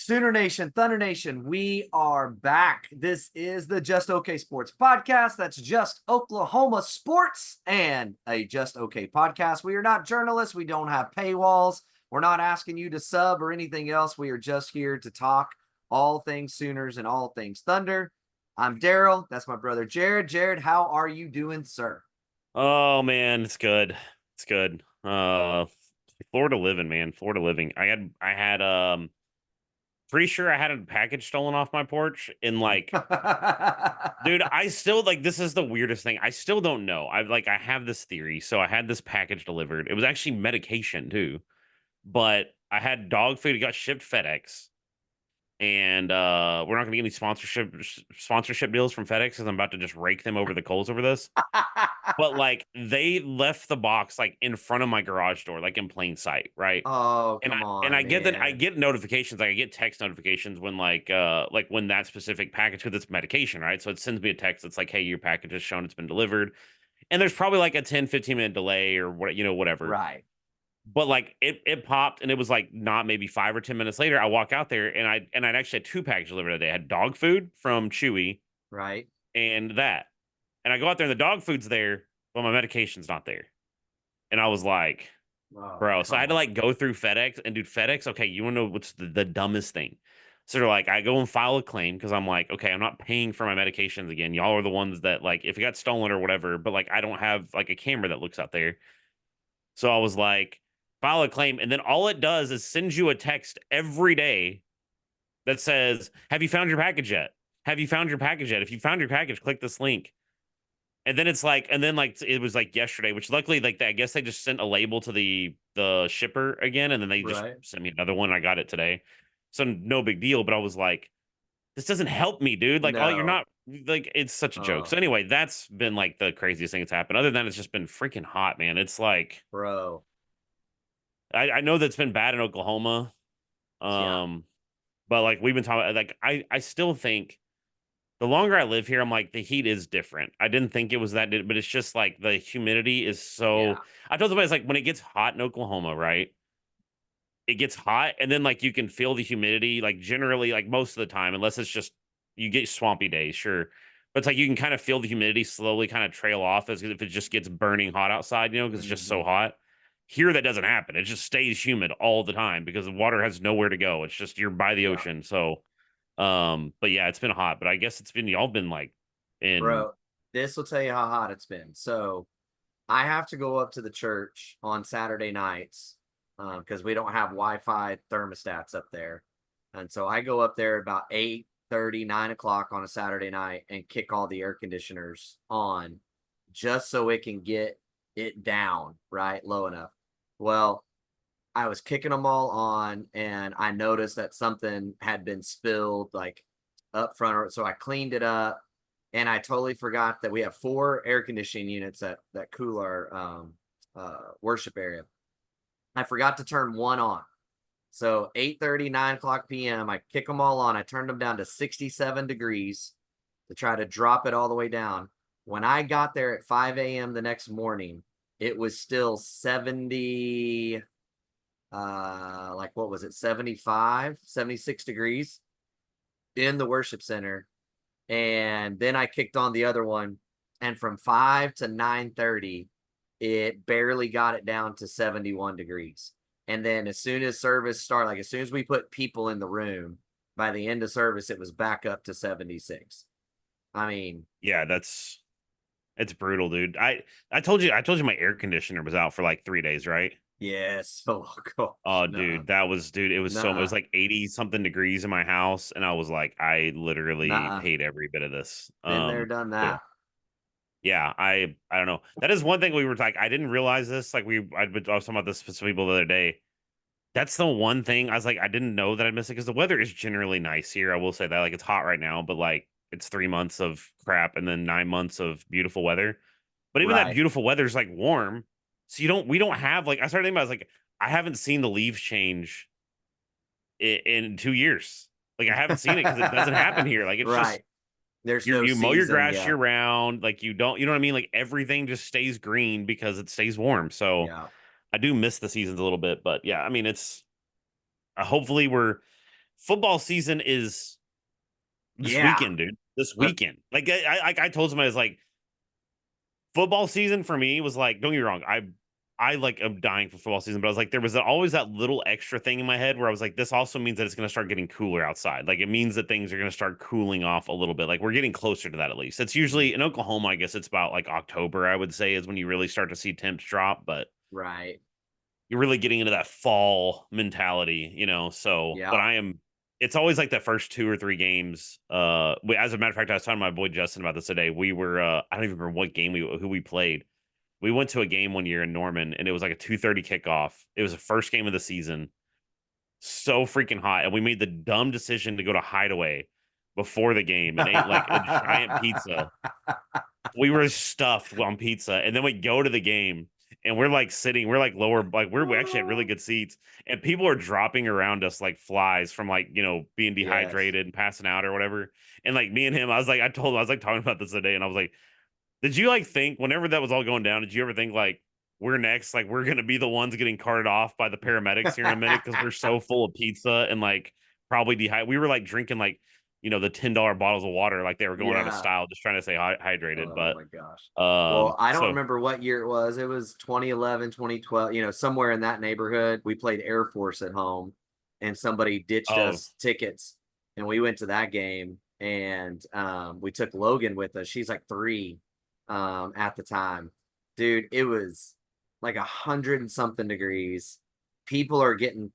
Sooner Nation, Thunder Nation, we are back. This is the Just Okay Sports podcast. That's just Oklahoma sports and a Just Okay podcast. We are not journalists. We don't have paywalls. We're not asking you to sub or anything else. We are just here to talk all things Sooners and all things Thunder. I'm Daryl. That's my brother, Jared. Jared, how are you doing, sir? Oh man, it's good. It's good. Florida living, man. Florida living. I had pretty sure I had a package stolen off my porch and like dude, I still like this is the weirdest thing. I still don't know. I have this theory. So I had this package delivered. It was actually medication too. But I had dog food. It got shipped FedEx. And we're not gonna get any sponsorship deals from FedEx because I'm about to just rake them over the coals over this. But, like, they left the box, like, in front of my garage door, like, in plain sight, right? Oh, And I come and on, I get that I man. get notifications, like, I get text notifications when, like, when that specific package, because it's medication, right? So it sends me a text that's like, "Hey, your package has shown it's been delivered." And there's probably, like, a 10, 15-minute delay or whatever. Right, But, like, it popped, and it was, like, not maybe 5 or 10 minutes later, I walk out there, and I'd actually had 2 packages delivered today. I had dog food from Chewy right. and that. And I go out there and the dog food's there, but my medication's not there. And I was like, Oh, bro. So I come had to on. like go through FedEx and dude, FedEx. Okay, you wanna know what's the dumbest thing? So they're like, I go and file a claim because I'm like, okay, I'm not paying for my medications again. Y'all are the ones that like if it got stolen or whatever, but like I don't have like a camera that looks out there. So I was like, file a claim, and then all it does is sends you a text every day that says, have you found your package yet? Have you found your package yet? If you found your package, click this link. And then it's like, and then like it was like yesterday, which luckily like I guess they just sent a label to the shipper again, and then they just Right. sent me another one. And I got it today, so no big deal. But I was like, this doesn't help me, dude. Like, oh, you're No. not like it's such a joke. So Oh, anyway, that's been like the craziest thing that's happened. Other than that, it's just been freaking hot, man. It's like bro. I know that's been bad in Oklahoma, Yeah. um, but like we've been talking, like I still think the longer I live here, I'm like, the heat is different. I didn't think it was that, but it's just like the humidity is so. Yeah. I told somebody, it's like when it gets hot in Oklahoma, right? It gets hot, and then like you can feel the humidity, like generally, like most of the time, unless it's just you get swampy days, sure. But it's like you can kind of feel the humidity slowly kind of trail off as if it just gets burning hot outside, because it's just so Mhm. hot. Here, that doesn't happen. It just stays humid all the time because the water has nowhere to go. It's just you're by the Yeah. ocean. So but yeah, it's been hot, but I guess it's been y'all been like in. Bro, this will tell you how hot it's been. So I have to go up to the church on Saturday nights because we don't have Wi-Fi thermostats up there. And so I go up there about 8:30, 9 o'clock on a Saturday night and kick all the air conditioners on just so it can get it down, right? Low enough. Well, I was kicking them all on and I noticed that something had been spilled like up front. So I cleaned it up and I totally forgot that we have 4 air conditioning units that cool our worship area. I forgot to turn one on. So 8:30, 9 o'clock p.m., I kick them all on. I turned them down to 67 degrees to try to drop it all the way down. When I got there at 5 a.m. the next morning, it was still 70, like what was it, 75, 76 degrees in the worship center. And then I kicked on the other one, and from 5 to 9:30, it barely got it down to 71 degrees. And then as soon as service started, like as soon as we put people in the room, by the end of service, it was back up to 76. I mean, Yeah, it's brutal, dude. I told you my air conditioner was out for like 3 days, right? yes. Oh gosh. Oh, Nuh-uh. dude, dude, it was Nuh-uh. like 80 something degrees in my house, and I was like, I literally Nuh-uh. hate every bit of this. Been there, done So that. yeah, I don't know. That is one thing we were like, I didn't realize this. Like I was talking about this with some people the other day. That's the one thing I was like, I didn't know that I'd miss it because the weather is generally nice here. I will say that. Like it's hot right now, but like it's 3 months of crap and then 9 months of beautiful weather. But even that Right. beautiful weather is like warm. So we don't have like I started thinking about I was like, I haven't seen the leaves change in 2 years. Like I haven't seen it because it doesn't happen here. Like it's just Right. There's no you mow your season. grass Yeah. year round. Like you know what I mean? Like everything just stays green because it stays warm. So Yeah. I do miss the seasons a little bit, but yeah, I mean it's hopefully we're football season is this Yeah. weekend, dude. This Uh, weekend. Like I told somebody, I was like, football season for me was like, don't get me wrong, I like am dying for football season, but I was like, there was always that little extra thing in my head where I was like, this also means that it's going to start getting cooler outside. Like it means that things are going to start cooling off a little bit. Like we're getting closer to that at least. It's usually in Oklahoma, I guess it's about like October, I would say, is when you really start to see temps drop, but right. you're really getting into that fall mentality, So, but Yeah. I am. It's always like the first 2 or 3 games. As a matter of fact, I was talking to my boy Justin about this today. We were, I don't even remember what game who we played. We went to a game one year in Norman, and it was like a 2:30 kickoff. It was the first game of the season. So freaking hot, and we made the dumb decision to go to Hideaway before the game and ate like a giant pizza. We were stuffed on pizza, and then we go to the game, and we're like sitting, we're like lower, like we actually had really good seats, and people are dropping around us like flies from like being Yes. dehydrated and passing out or whatever. And like me and him, I was like, I told him, I was like talking about this today, and I was like, did you like think whenever that was all going down, did you ever think like we're next, like we're gonna be the ones getting carted off by the paramedics here in a minute because we're so full of pizza and like probably dehydrated? We were like drinking like the $10 bottles of water like they were going out of Yeah. style, just trying to stay hydrated, Oh but my gosh. Well, I don't so remember what year it was. It was 2011, 2012, somewhere in that neighborhood. We played Air Force at home and somebody ditched oh, us tickets and we went to that game and we took Logan with us. She's like 3 at the time. Dude, it was like 100 and something degrees. People are getting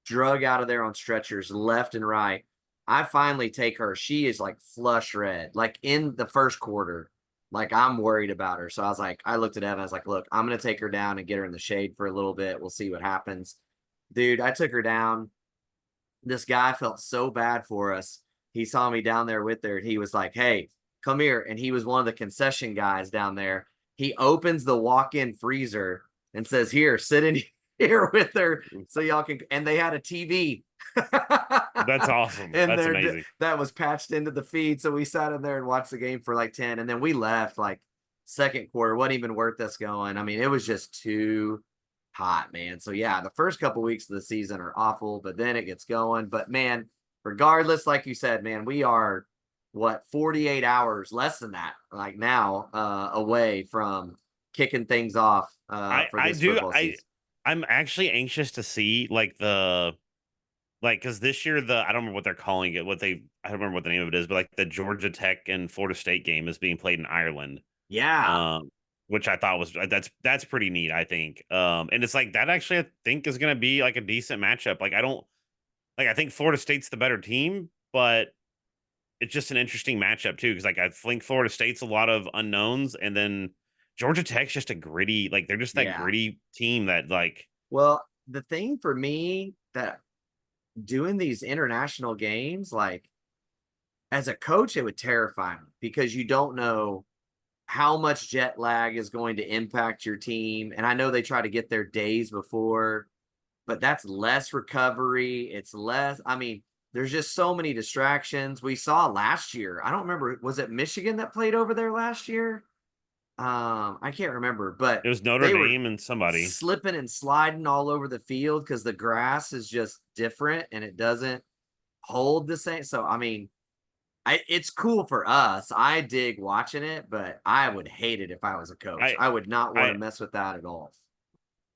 drug out of there on stretchers left and right. I finally take her. She is like flush red, like in the first quarter. Like I'm worried about her. So I was like, I looked at Evan. I was like, look, I'm going to take her down and get her in the shade for a little bit. We'll see what happens. Dude, I took her down. This guy felt so bad for us. He saw me down there with her and he was like, hey, come here. And he was one of the concession guys down there. He opens the walk in freezer and says, here, sit in here with her so y'all can. And they had a TV. that's awesome. And That's there amazing. that was patched into the feed. So we sat in there and watched the game for like 10. And then we left like second quarter. Wasn't even worth us going. I mean, it was just too hot, man. So yeah, the first couple weeks of the season are awful, but then it gets going. But man, regardless, like you said, man, we are what 48 hours less than that, like now, away from kicking things off I for I this do football I season. I'm actually anxious to see because this year I don't remember what they're calling it, I don't remember what the name of it is, but like the Georgia Tech and Florida State game is being played in Ireland. Yeah, um, which I thought was that's pretty neat, I think. And it's like that actually I think is gonna be like a decent matchup. Like I don't like I think Florida State's the better team, but it's just an interesting matchup too. Cause like I think Florida State's a lot of unknowns, and then Georgia Tech's just a gritty, like they're just that yeah. gritty team that like Well, the thing for me that doing these international games, like as a coach, it would terrify me because you don't know how much jet lag is going to impact your team. And I know they try to get there days before, but that's less recovery. It's less, I mean, there's just so many distractions. We saw last year. I don't remember, was it Michigan that played over there last year? I can't remember, but it was Notre they were Dame and somebody. slipping and sliding all over the field because the grass is just different and it doesn't hold the same. So I mean, it's cool for us. I dig watching it, but I would hate it if I was a coach. I I would not want to I mess with that at all.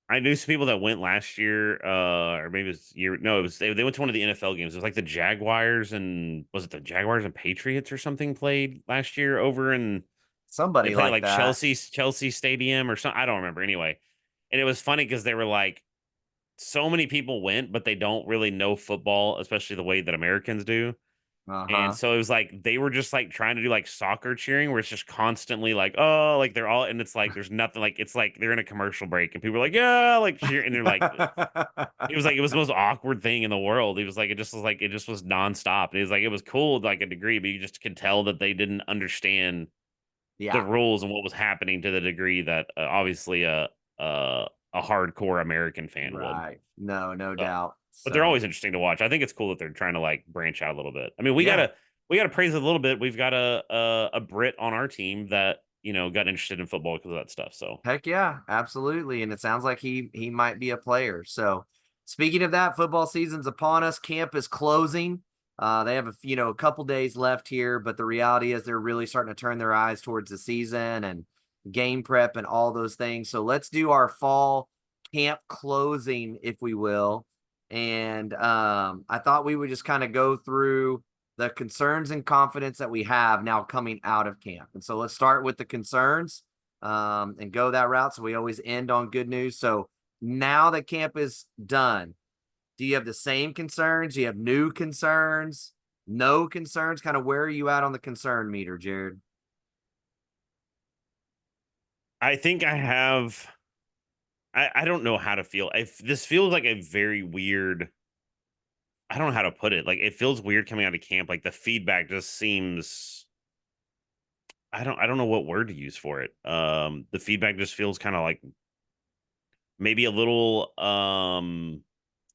I knew some people that went last year, or maybe it was year. No, it was they went to one of the NFL games. It was like the Jaguars and was it the Jaguars and Patriots or something played last year over in they Somebody played at like like that. Chelsea Stadium or something. I don't remember anyway. And it was funny because they were like so many people went, but they don't really know football, especially the way that Americans do. Uh And huh. so it was like they were just like trying to do like soccer cheering where it's just constantly like, oh, like they're all and it's like there's nothing like it's like they're in a commercial break and people are like, yeah, like cheer and they're like it was the most awkward thing in the world. He was like it just was nonstop. And he was like it was cool to like a degree, but you just could tell that they didn't understand the Yeah. rules and what was happening to the degree that obviously a hardcore American fan would. Right. No, no So doubt. but they're So always interesting to watch. I think it's cool that they're trying to like branch out a little bit. I mean, yeah. we gotta praise it a little bit. We've got a Brit on our team that got interested in football because of that stuff. So Heck yeah, absolutely. And it sounds like he might be a player. So Speaking of that, football season's upon us. Camp is closing. They have a couple days left here, but the reality is they're really starting to turn their eyes towards the season and game prep and all those things. So let's do our fall camp closing, if we will. And I thought we would just kind of go through the concerns and confidence that we have now coming out of camp. And so let's start with the concerns and go that route. So we always end on good news. So now that camp is done, do you have the same concerns? Do you have new concerns? No concerns? Kind of where are you at on the concern meter, Jared? I think I have. I don't know how to feel. If this feels like a very weird. I don't know how to put it. Like it feels weird coming out of camp. Like the feedback just seems. I don't know what word to use for it. The feedback just feels kind of like maybe a little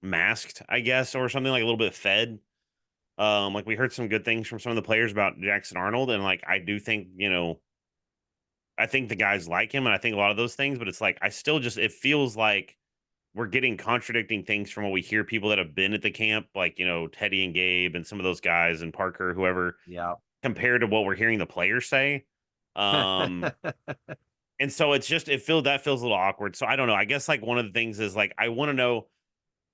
masked, I guess, or something like a little bit fed. Like we heard some good things from some of the players about Jackson Arnold, and like I do think, I think the guys like him, and I think a lot of those things, but it's like I still just it feels like we're getting contradicting things from what we hear people that have been at the camp, like Teddy and Gabe and some of those guys and Parker, whoever, Yeah. compared to what we're hearing the players say. Um, and so it's just it feels a little awkward. So I don't know. I guess like one of the things is like I want to know.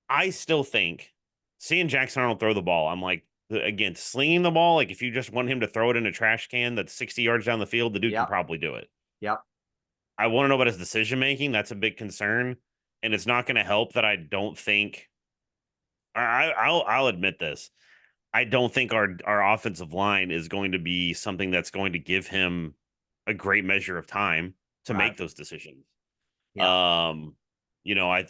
I still think seeing Jackson Arnold throw the ball, I'm like, again, slinging the ball, like if you just want him to throw it in a trash can that's 60 yards down the field, the dude can Yep. probably do it. Yep. I want to know about his decision making. That's a big concern. And it's not going to help that I don't think I'll admit this. I don't think our offensive line is going to be something that's going to give him a great measure of time to Right. make those decisions. Yeah. Um,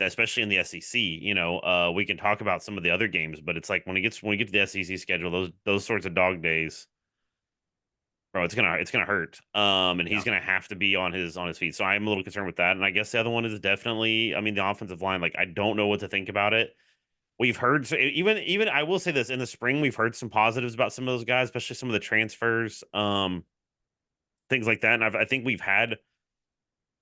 especially in the SEC, we can talk about some of the other games, but it's like when we get to the SEC schedule, those sorts of dog days, bro, it's gonna hurt. And Yeah. he's gonna have to be on his feet. So I'm a little concerned with that. And I guess the other one is definitely, I mean, the offensive line. Like I don't know what to think about it. We've heard even I will say this in the spring, we've heard some positives about some of those guys, especially some of the transfers, things like that. And I think we've had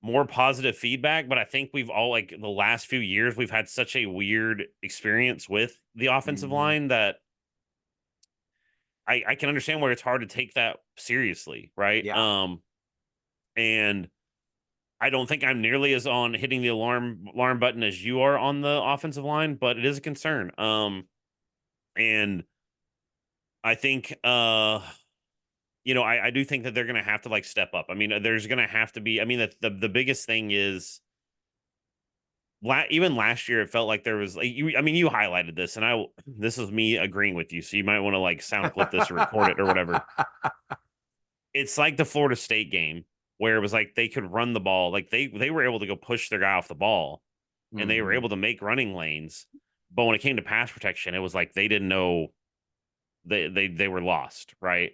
more positive feedback, but I think we've all like the last few years we've had such a weird experience with the offensive Mm-hmm. line that I can understand where it's hard to take that seriously, right? Yeah. And I don't think I'm nearly as on hitting the alarm button as you are on the offensive line, but it is a concern. And I think I do think that they're gonna have to like step up. I mean, there's gonna have to be, I mean, the biggest thing is even last year, it felt like there was like I mean, you highlighted this, and this is me agreeing with you. So you might want to like sound clip this or record it or whatever. It's like the Florida State game where it was like they could run the ball, like they were able to go push their guy off the ball, and they were Mm-hmm. able to make running lanes. But when it came to pass protection, it was like they didn't know they were lost, right?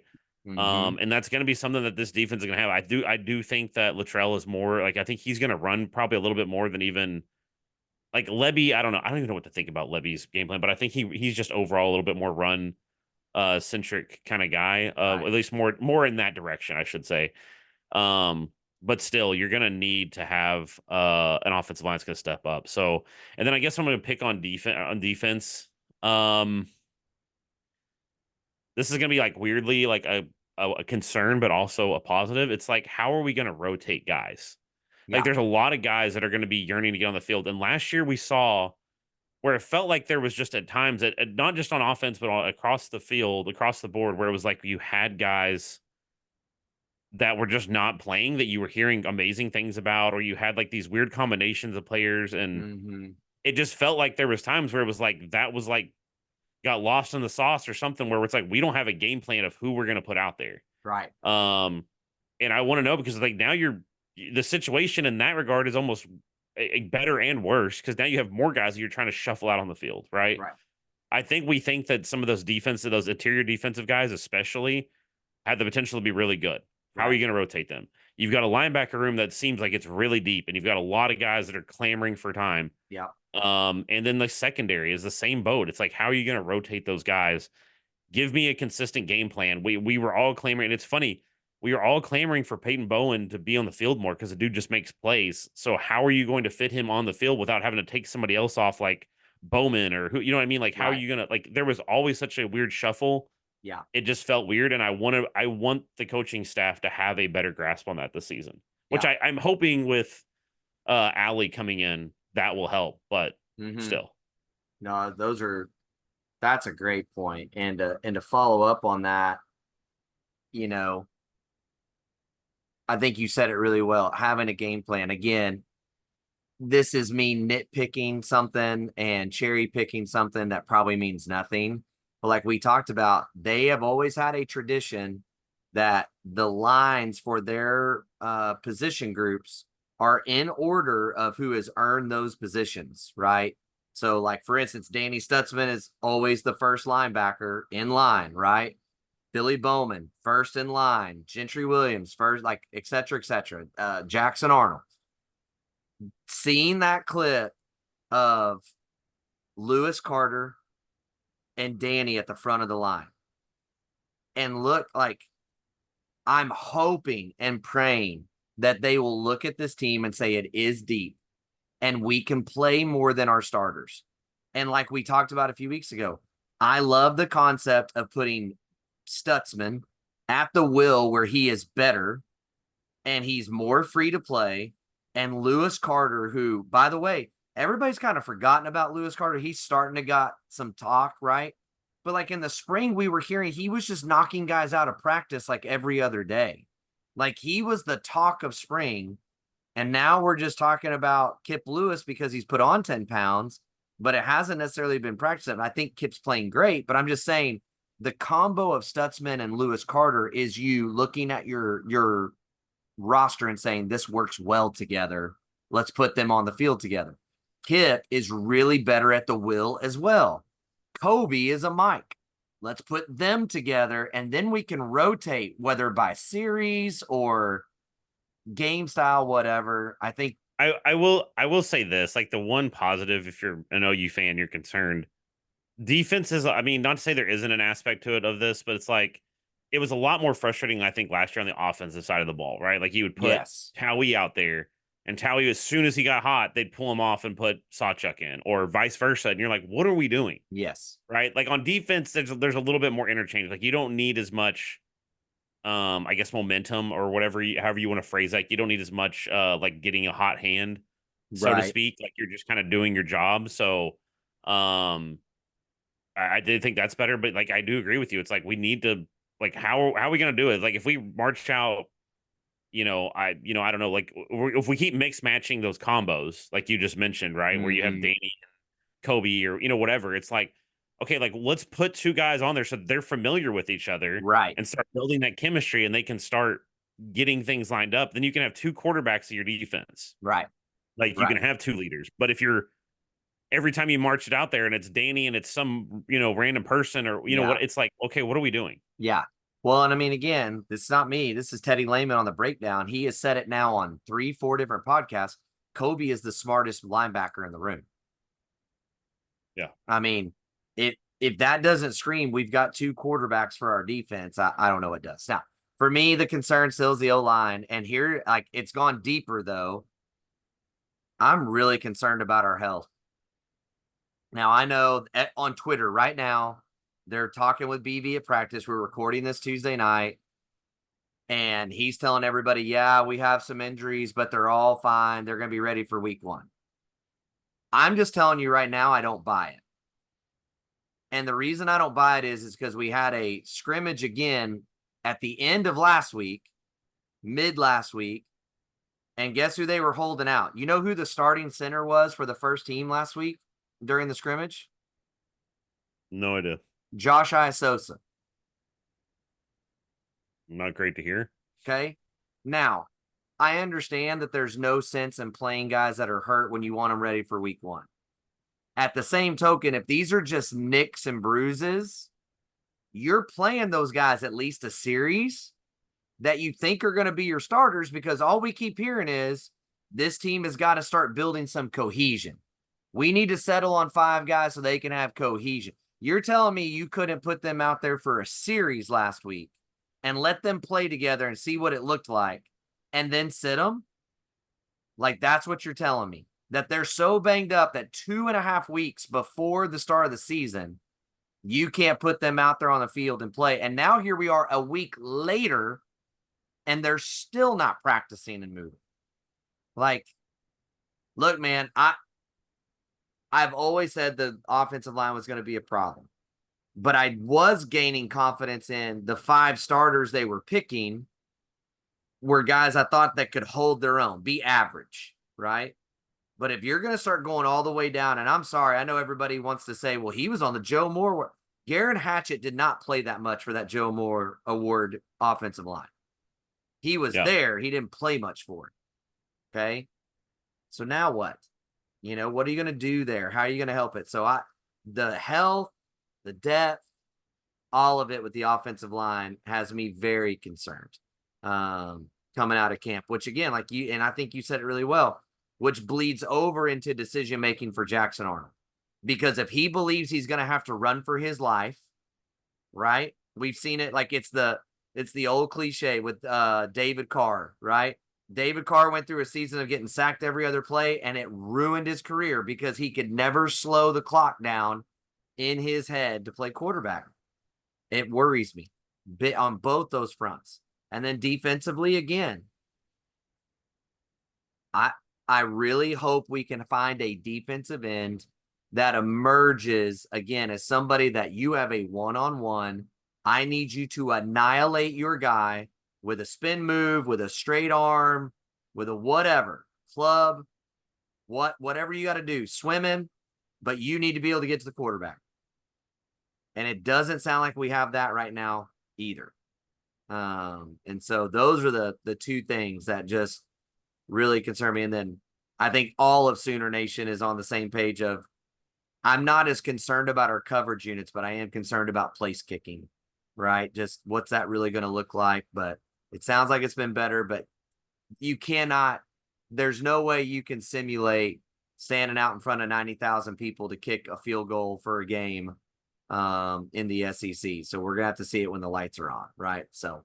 Mm-hmm. And that's going to be something that this defense is going to have. I do think that Luttrell is more like I think he's going to run probably a little bit more than even like Levy. I don't know. I don't even know what to think about Levy's game plan, but I think he's just overall a little bit more run centric kind of guy. Right. At least more in that direction, I should say. But still, you're gonna need to have an offensive line that's gonna step up. So, and then I guess I'm gonna pick on defense. Um, this is gonna be like weirdly like a concern, but also a positive. It's like how are we gonna rotate guys? Like, Yeah. there's a lot of guys that are gonna be yearning to get on the field. And last year we saw where it felt like there was just at times that not just on offense, but across the field, across the board, where it was like you had guys that were just not playing that you were hearing amazing things about, or you had like these weird combinations of players, and Mm-hmm. it just felt like there was times where it was like that was like got lost in the sauce or something where it's like we don't have a game plan of who we're going to put out there. Right. Um, and I want to know because like now the situation in that regard is almost a better and worse because now you have more guys that you're trying to shuffle out on the field, right? Right. I think we think that some of those interior defensive guys, especially, have the potential to be really good. How are Right. you going to rotate them? You've got a linebacker room that seems like it's really deep, and you've got a lot of guys that are clamoring for time. Yeah. And then the secondary is the same boat. It's like, how are you going to rotate those guys? Give me a consistent game plan. We were all clamoring, and it's funny. We were all clamoring for Peyton Bowen to be on the field more because the dude just makes plays. So how are you going to fit him on the field without having to take somebody else off like Bowman or who, you know what I mean? Like, how are Right. you gonna like? There was always such a weird shuffle. Yeah. It just felt weird, and I want the coaching staff to have a better grasp on that this season, which Yeah. I'm hoping with Allie coming in that will help, but Mm-hmm. still, No, that's a great point. And to follow up on that, you know, I think you said it really well. Having a game plan. Again, this is me nitpicking something and cherry picking something that probably means nothing. But like we talked about, they have always had a tradition that the lines for their position groups are in order of who has earned those positions, right? So, like for instance, Danny Stutzman is always the first linebacker in line, right? Billy Bowman, first in line, Gentry Williams, first, like et cetera, et cetera. Jackson Arnold. Seeing that clip of Lewis Carter and Danny at the front of the line and look like I'm hoping and praying that they will look at this team and say it is deep and we can play more than our starters. And like we talked about a few weeks ago, I love the concept of putting Stutzman at the will where he is better and he's more free to play. And Lewis Carter, who, by the way, everybody's kind of forgotten about Lewis Carter. He's starting to got some talk, right? But like in the spring, we were hearing he was just knocking guys out of practice like every other day. Like he was the talk of spring. And now we're just talking about Kip Lewis because he's put on 10 pounds, but it hasn't necessarily been practiced. I think Kip's playing great, but I'm just saying the combo of Stutzman and Lewis Carter is you looking at your roster and saying this works well together. Let's put them on the field together. Kip is really better at the will as well. Kobe is a Mike. Let's put them together and then we can rotate whether by series or game style, whatever. I think I will say this, like the one positive, if you're an OU fan, you're concerned. Defense is, I mean, not to say there isn't an aspect to it of this, but it's like it was a lot more frustrating, I think, last year on the offensive side of the ball, right? Like you would put yes. Towie out there, and Towie, as soon as he got hot, they'd pull him off and put Sawchuk in, or vice versa. And you're like, what are we doing? Yes. Right? Like on defense, there's a little bit more interchange. Like you don't need as much I guess momentum or whatever however you want to phrase, like you don't need as much like getting a hot hand, so to Right. speak. Like you're just kind of doing your job. So um I did think that's better, but like I do agree with you. It's like we need to, like, how are we gonna do it? Like if we march out, I don't know, like if we keep mix matching those combos, like you just mentioned, right? Where you have Mm-hmm. Danny, Kobe, or whatever. It's like, okay, like let's put two guys on there so they're familiar with each other Right. and start building that chemistry, and they can start getting things lined up. Then you can have two quarterbacks of your defense. Right. Like you Right. can have two leaders. But if you're every time you march it out there and it's Danny and it's some random person, or Yeah. what, it's like, okay, what are we doing? Yeah. Well, and I mean, again, this is not me. This is Teddy Lehman on the breakdown. He has said it now on 3, 4 different podcasts. Kobe is the smartest linebacker in the room. Yeah. I mean, if that doesn't scream, we've got two quarterbacks for our defense. I don't know what does. Now, for me, the concern still is the O line. And here, like, it's gone deeper though. I'm really concerned about our health. Now, I know on Twitter right now, they're talking with BV at practice. We're recording this Tuesday night, and he's telling everybody, yeah, we have some injuries, but they're all fine. They're going to be ready for week 1. I'm just telling you right now, I don't buy it. And the reason I don't buy it is because we had a scrimmage again at the end of last week, mid last week. And guess who they were holding out? You know who the starting center was for the first team last week during the scrimmage? No idea. Josh Iasosa. Not great to hear. Okay. Now, I understand that there's no sense in playing guys that are hurt when you want them ready for week 1. At the same token, if these are just nicks and bruises, you're playing those guys at least a series that you think are going to be your starters, because all we keep hearing is this team has got to start building some cohesion. We need to settle on 5 guys so they can have cohesion. You're telling me you couldn't put them out there for a series last week and let them play together and see what it looked like and then sit them? Like, that's what you're telling me. that they're so banged up that 2.5 weeks before the start of the season, you can't put them out there on the field and play. And now here we are a week later, and they're still not practicing and moving. Like, look, man, I've always said the offensive line was going to be a problem, but I was gaining confidence in the 5 starters they were picking were guys I thought that could hold their own, be average, right? But if you're going to start going all the way down, and I'm sorry, I know everybody wants to say, well, he was on the Joe Moore. Garen Hatchett did not play that much for that Joe Moore Award offensive line. He was Yeah. there. He didn't play much for it. Okay. So now what? What are you going to do there? How are you going to help it? So the health, the depth, all of it with the offensive line has me very concerned coming out of camp, which again, like you, and I think you said it really well, which bleeds over into decision making for Jackson Arnold. Because if he believes he's going to have to run for his life, right? We've seen it, like it's the old cliche with David Carr, right? David Carr went through a season of getting sacked every other play, and it ruined his career because he could never slow the clock down in his head to play quarterback. It worries me bit on both those fronts. And then defensively, again, I really hope we can find a defensive end that emerges again as somebody that you have a one-on-one. I need you to annihilate your guy with a spin move, with a straight arm, with a whatever club, whatever you got to do, swim him, but you need to be able to get to the quarterback. And it doesn't sound like we have that right now either. And so those are the 2 things that just really concern me. And then I think all of Sooner Nation is on the same page of, I'm not as concerned about our coverage units, but I am concerned about place kicking, right? Just what's that really going to look like? But it sounds like it's been better, but there's no way you can simulate standing out in front of 90,000 people to kick a field goal for a game in the SEC. So we're going to have to see it when the lights are on, right? So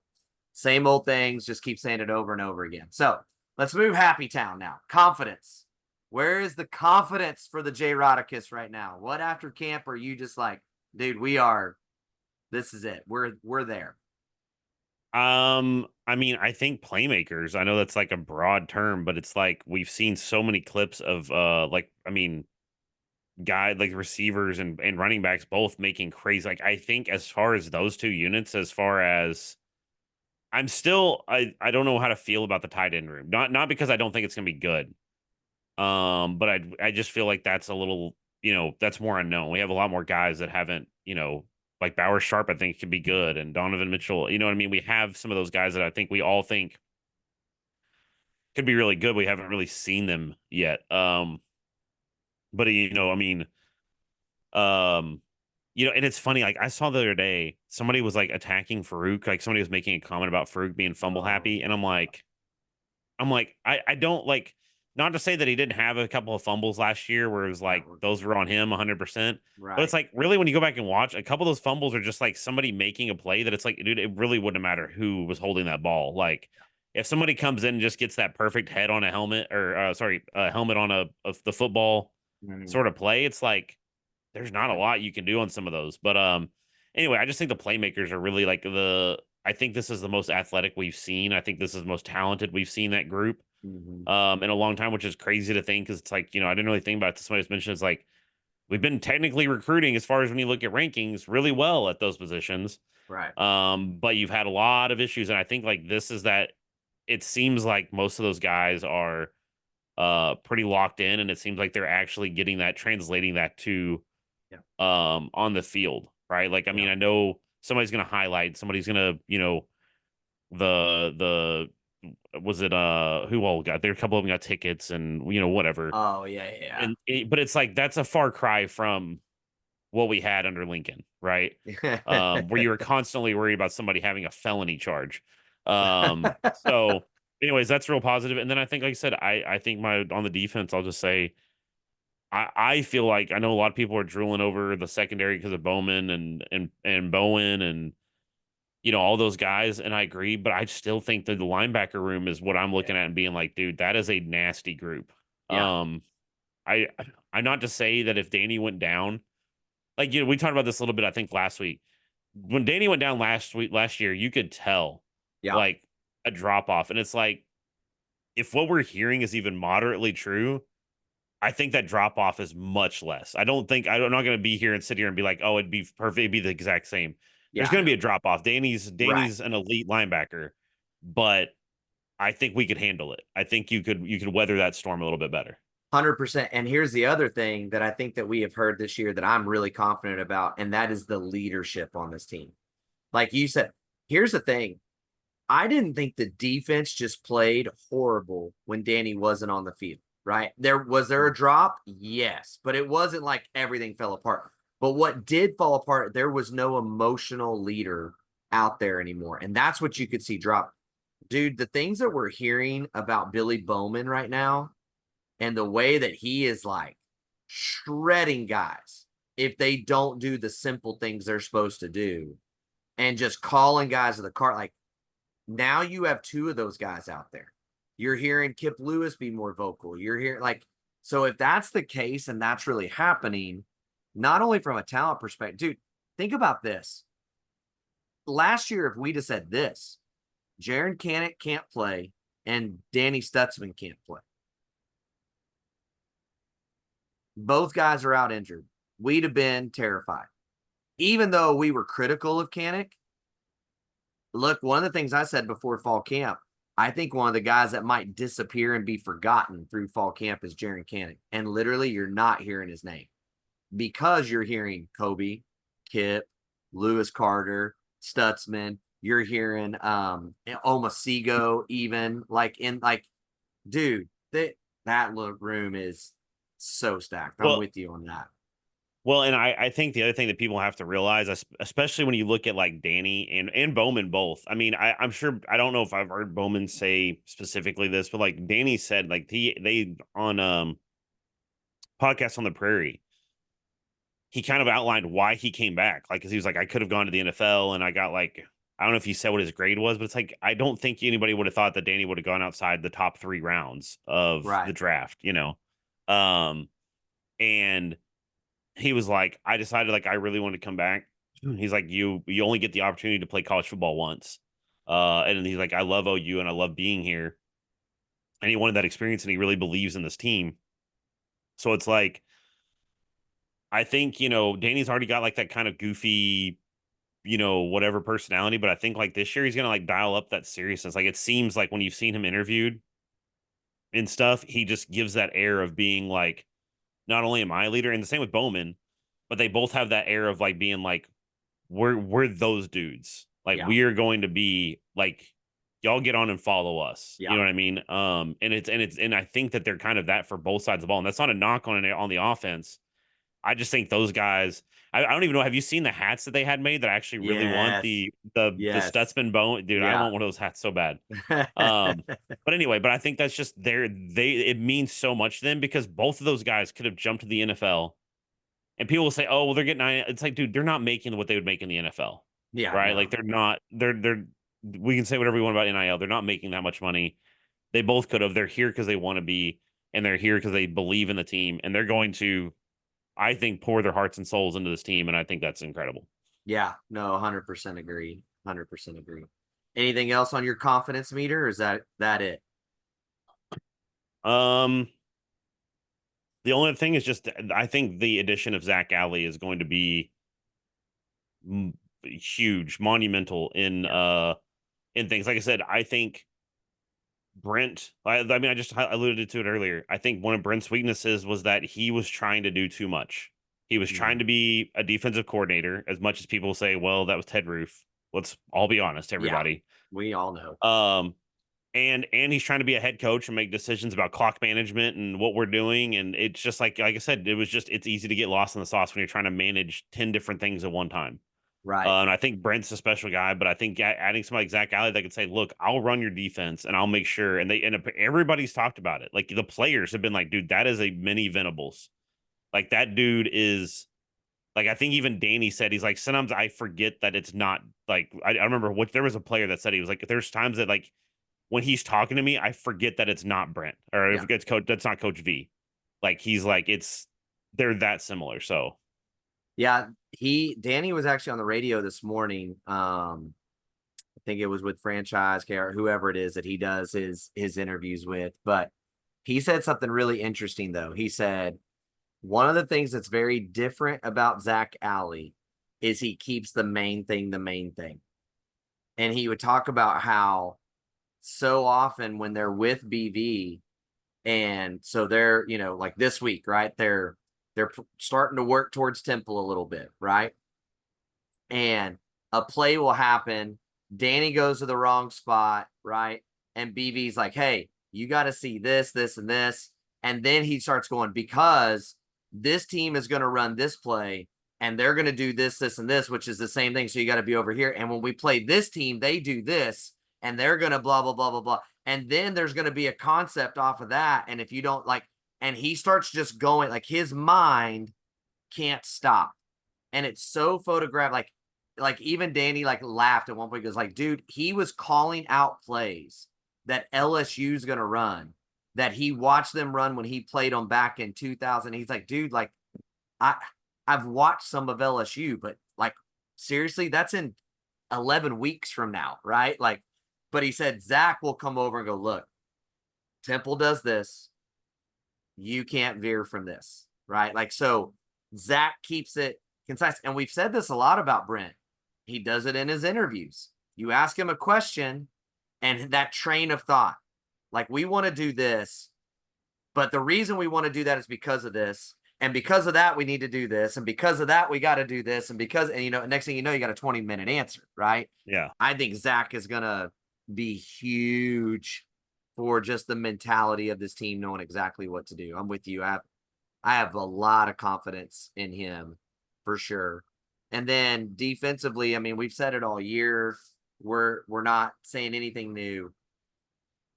same old things, just keep saying it over and over again. So let's move Happy Town now. Confidence. Where is the confidence for the J Rodicus right now? What after camp are you just like, dude, this is it. We're there. I mean, I think playmakers. I know that's like a broad term, but it's like we've seen so many clips of guy like receivers and running backs both making crazy. Like I think as far as those 2 units, as far as I don't know how to feel about the tight end room. Not because I don't think it's gonna be good. But I just feel like that's a little, that's more unknown. We have a lot more guys that haven't, like Bauer Sharp, I think could be good, and Donovan Mitchell. You know what I mean? We have some of those guys that I think we all think could be really good. We haven't really seen them yet. But I mean, um, and it's funny. Like I saw the other day, somebody was like attacking Farouk. Like somebody was making a comment about Farouk being fumble happy, and I don't like, not to say that he didn't have a couple of fumbles last year where it was like those were on him 100%. But it's Right. like really when you go back and watch, a couple of those fumbles are just like somebody making a play that it's like, dude, it really wouldn't matter who was holding that ball. Like if somebody comes in and just gets that perfect head on a helmet or a helmet on the football sort of play, it's like there's not a lot you can do on some of those. But anyway, I just think the playmakers are really like I think this is the most athletic we've seen. I think this is the most talented we've seen that group in a long time, which is crazy to think because it's like, I didn't really think about it. Somebody's mentioned it's like we've been technically recruiting as far as when you look at rankings really well at those positions. Right. But you've had a lot of issues, and I think like this is that it seems like most of those guys are pretty locked in, and it seems like they're actually getting that, translating that to Yeah. on the field, right? Like I mean, Yeah. I know somebody's gonna highlight, somebody's gonna, the was it who all got there, a couple of them got tickets and whatever. Oh yeah, yeah. But it's like that's a far cry from what we had under Lincoln, right? Where you were constantly worried about somebody having a felony charge. So anyways, that's real positive. And then I think, like I said, I think on the defense, I'll just say I feel like I know a lot of people are drooling over the secondary because of Bowman and Bowen and all those guys, and I agree, but I still think that the linebacker room is what I'm looking at and being like, dude, that is a nasty group. Yeah. I I not to say that if Danny went down, like we talked about this a little bit, I think last week. When Danny went down last year, you could tell Yeah, like a drop off. And it's like, if what we're hearing is even moderately true, I think that drop off is much less. I'm not going to be here and sit here and be like, oh, it'd be perfect, it'd be the exact same. There's yeah, going to no, be a drop off. right. Danny's an elite linebacker, but I think we could handle it. I think you could weather that storm a little bit better. 100%. And here's the other thing that I think that we have heard this year that I'm really confident about, and that is the leadership on this team. Like you said, here's the thing. I didn't think the defense just played horrible when Danny wasn't on the field, right? There a drop? Yes, but it wasn't like everything fell apart. But what did fall apart, there was no emotional leader out there anymore. And that's what you could see drop. Dude, the things that we're hearing about Billy Bowman right now and the way that he is like shredding guys if they don't do the simple things they're supposed to do and just calling guys to the cart. Like now you have two of those guys out there. You're hearing Kip Lewis be more vocal. You're hearing like, so if that's the case and that's really happening, not only from a talent perspective, dude, think about this. Last year, if we'd have said this, Jaron Canick can't play and Danny Stutzman can't play. Both guys are out injured. We'd have been terrified. Even though we were critical of Canick, look, one of the things I said before fall camp, I think one of the guys that might disappear and be forgotten through fall camp is Jaron Canick. And literally, you're not hearing his name because you're hearing Kobe, Kip, Lewis Carter, Stutzman. You're hearing Omasigo, even like, dude, that little room is so stacked. I'm Well, with you on that. Well, and I think the other thing that people have to realize, especially when you look at like Danny and Bowman both. I mean, I'm sure I don't know if I've heard Bowman say specifically this, but like Danny said, like they on podcast on the Prairie, he kind of outlined why he came back. Like, cause he was like, I could have gone to the NFL and I got like, I don't know if he said what his grade was, but it's like I don't think anybody would have thought that Danny would have gone outside the top 3 rounds of Right. the draft. Um, and he was like, I decided like I really want to come back. He's like, you only get the opportunity to play college football once. And he's like, I love OU and I love being here. And he wanted that experience and he really believes in this team. So it's like, I think, Danny's already got like that kind of goofy, whatever personality, but I think like this year he's gonna like dial up that seriousness. Like it seems like when you've seen him interviewed and stuff, he just gives that air of being like, not only am I a leader, and the same with Bowman, but they both have that air of like being like, we're those dudes. Like Yeah. we are going to be like y'all get on and follow us. You Yeah. know what I mean? And I think that they're kind of that for both sides of the ball. And that's not a knock on the offense. I just think those guys. I don't even know. Have you seen the hats that they had made that I actually really want Yes. the Yes. Stutzman bone? Dude, I Yeah. want one of those hats so bad. Um, but anyway, but I think that's just it means so much to them because both of those guys could have jumped to the NFL and people will say, "Oh, well, they're getting." It's like, dude, they're not making what they would make in the NFL, Yeah. right? Like No. they're not. They're. We can say whatever we want about NIL. They're not making that much money. They both could have. They're here because they want to be, and they're here because they believe in the team, and they're going to, I think, pour their hearts and souls into this team, and I think that's incredible. Yeah. No. 100% agree. 100% agree. Anything else on your confidence meter? Or is that it? Um, the only thing is just I think the addition of Zach Alley is going to be huge, monumental Yeah. in things. Like I said, I think Brent, I mean, I just alluded to it earlier. I think one of Brent's weaknesses was that he was trying to do too much. He was trying Mhm. to be a defensive coordinator, as much as people say, well, that was Ted Roof. Let's all be honest, Yeah. everybody. We all know. Um, and he's trying to be a head coach and make decisions about clock management and what we're doing. And it's just like I said, it's easy to get lost in the sauce when you're trying to manage 10 different things at one time. Right. And I think Brent's a special guy, but I think adding somebody like Zach Alley that could say, "Look, I'll run your defense and I'll make sure." And everybody's talked about it. Like the players have been like, "Dude, that is a mini Venables. Like that dude is like." I think even Danny said he's like, sometimes I forget that it's not like I remember what there was a player that said he was like, "There's times that like when he's talking to me, I forget that it's not Brent or if Yeah. it's coach that's not Coach V." Like he's like they're that similar. So Yeah, Danny was actually on the radio this morning. I think it was with Franchise Care, whoever it is that he does his interviews with. But he said something really interesting though. He said one of the things that's very different about Zach Alley is he keeps the main thing the main thing. And he would talk about how so often when they're with BV, and so they're, like this week, right? They're starting to work towards Temple a little bit, right? And a play will happen. Danny goes to the wrong spot, right? And BV's like, hey, you got to see this, this, and this. And then he starts going, because this team is going to run this play and they're going to do this, this, and this, which is the same thing. So you got to be over here. And when we play this team, they do this and they're going to blah, blah, blah, blah, blah. And then there's going to be a concept off of that. And if you don't like, and he starts just going, like his mind can't stop. And it's so photographed, like even Danny like laughed at one point. He goes like, dude, he was calling out plays that LSU's gonna run that he watched them run when he played them back in 2000. He's like, dude, like I I've watched some of LSU, but like seriously, that's in 11 weeks from now, right? Like, but he said Zach will come over and go, look, Temple does this, you can't veer from this, right? Like, so Zach keeps it concise. And we've said this a lot about Brent. He does it in his interviews. You ask him a question and that train of thought, like, we want to do this, but the reason we want to do that is because of this. And because of that, we need to do this. And because of that, we got to do this. And because, and next thing you know, you got a 20-minute answer, right? yeah. I think Zach is going to be huge for just the mentality of this team knowing exactly what to do. I'm with you. I have a lot of confidence in him for sure. And then defensively, I mean, we've said it all year. We're not saying anything new.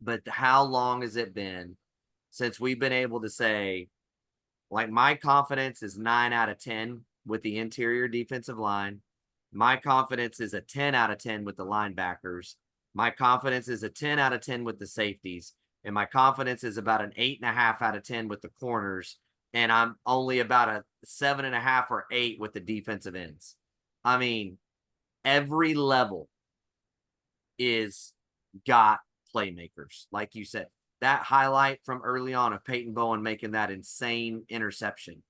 But how long has it been since we've been able to say, like, my confidence is 9 out of 10 with the interior defensive line. My confidence is a 10 out of 10 with the linebackers. My confidence is a 10 out of 10 with the safeties. And my confidence is about an 8.5 out of 10 with the corners. And I'm only about a 7.5 or 8 with the defensive ends. I mean, every level is got playmakers. Like you said, that highlight from early on of Peyton Bowen making that insane interception.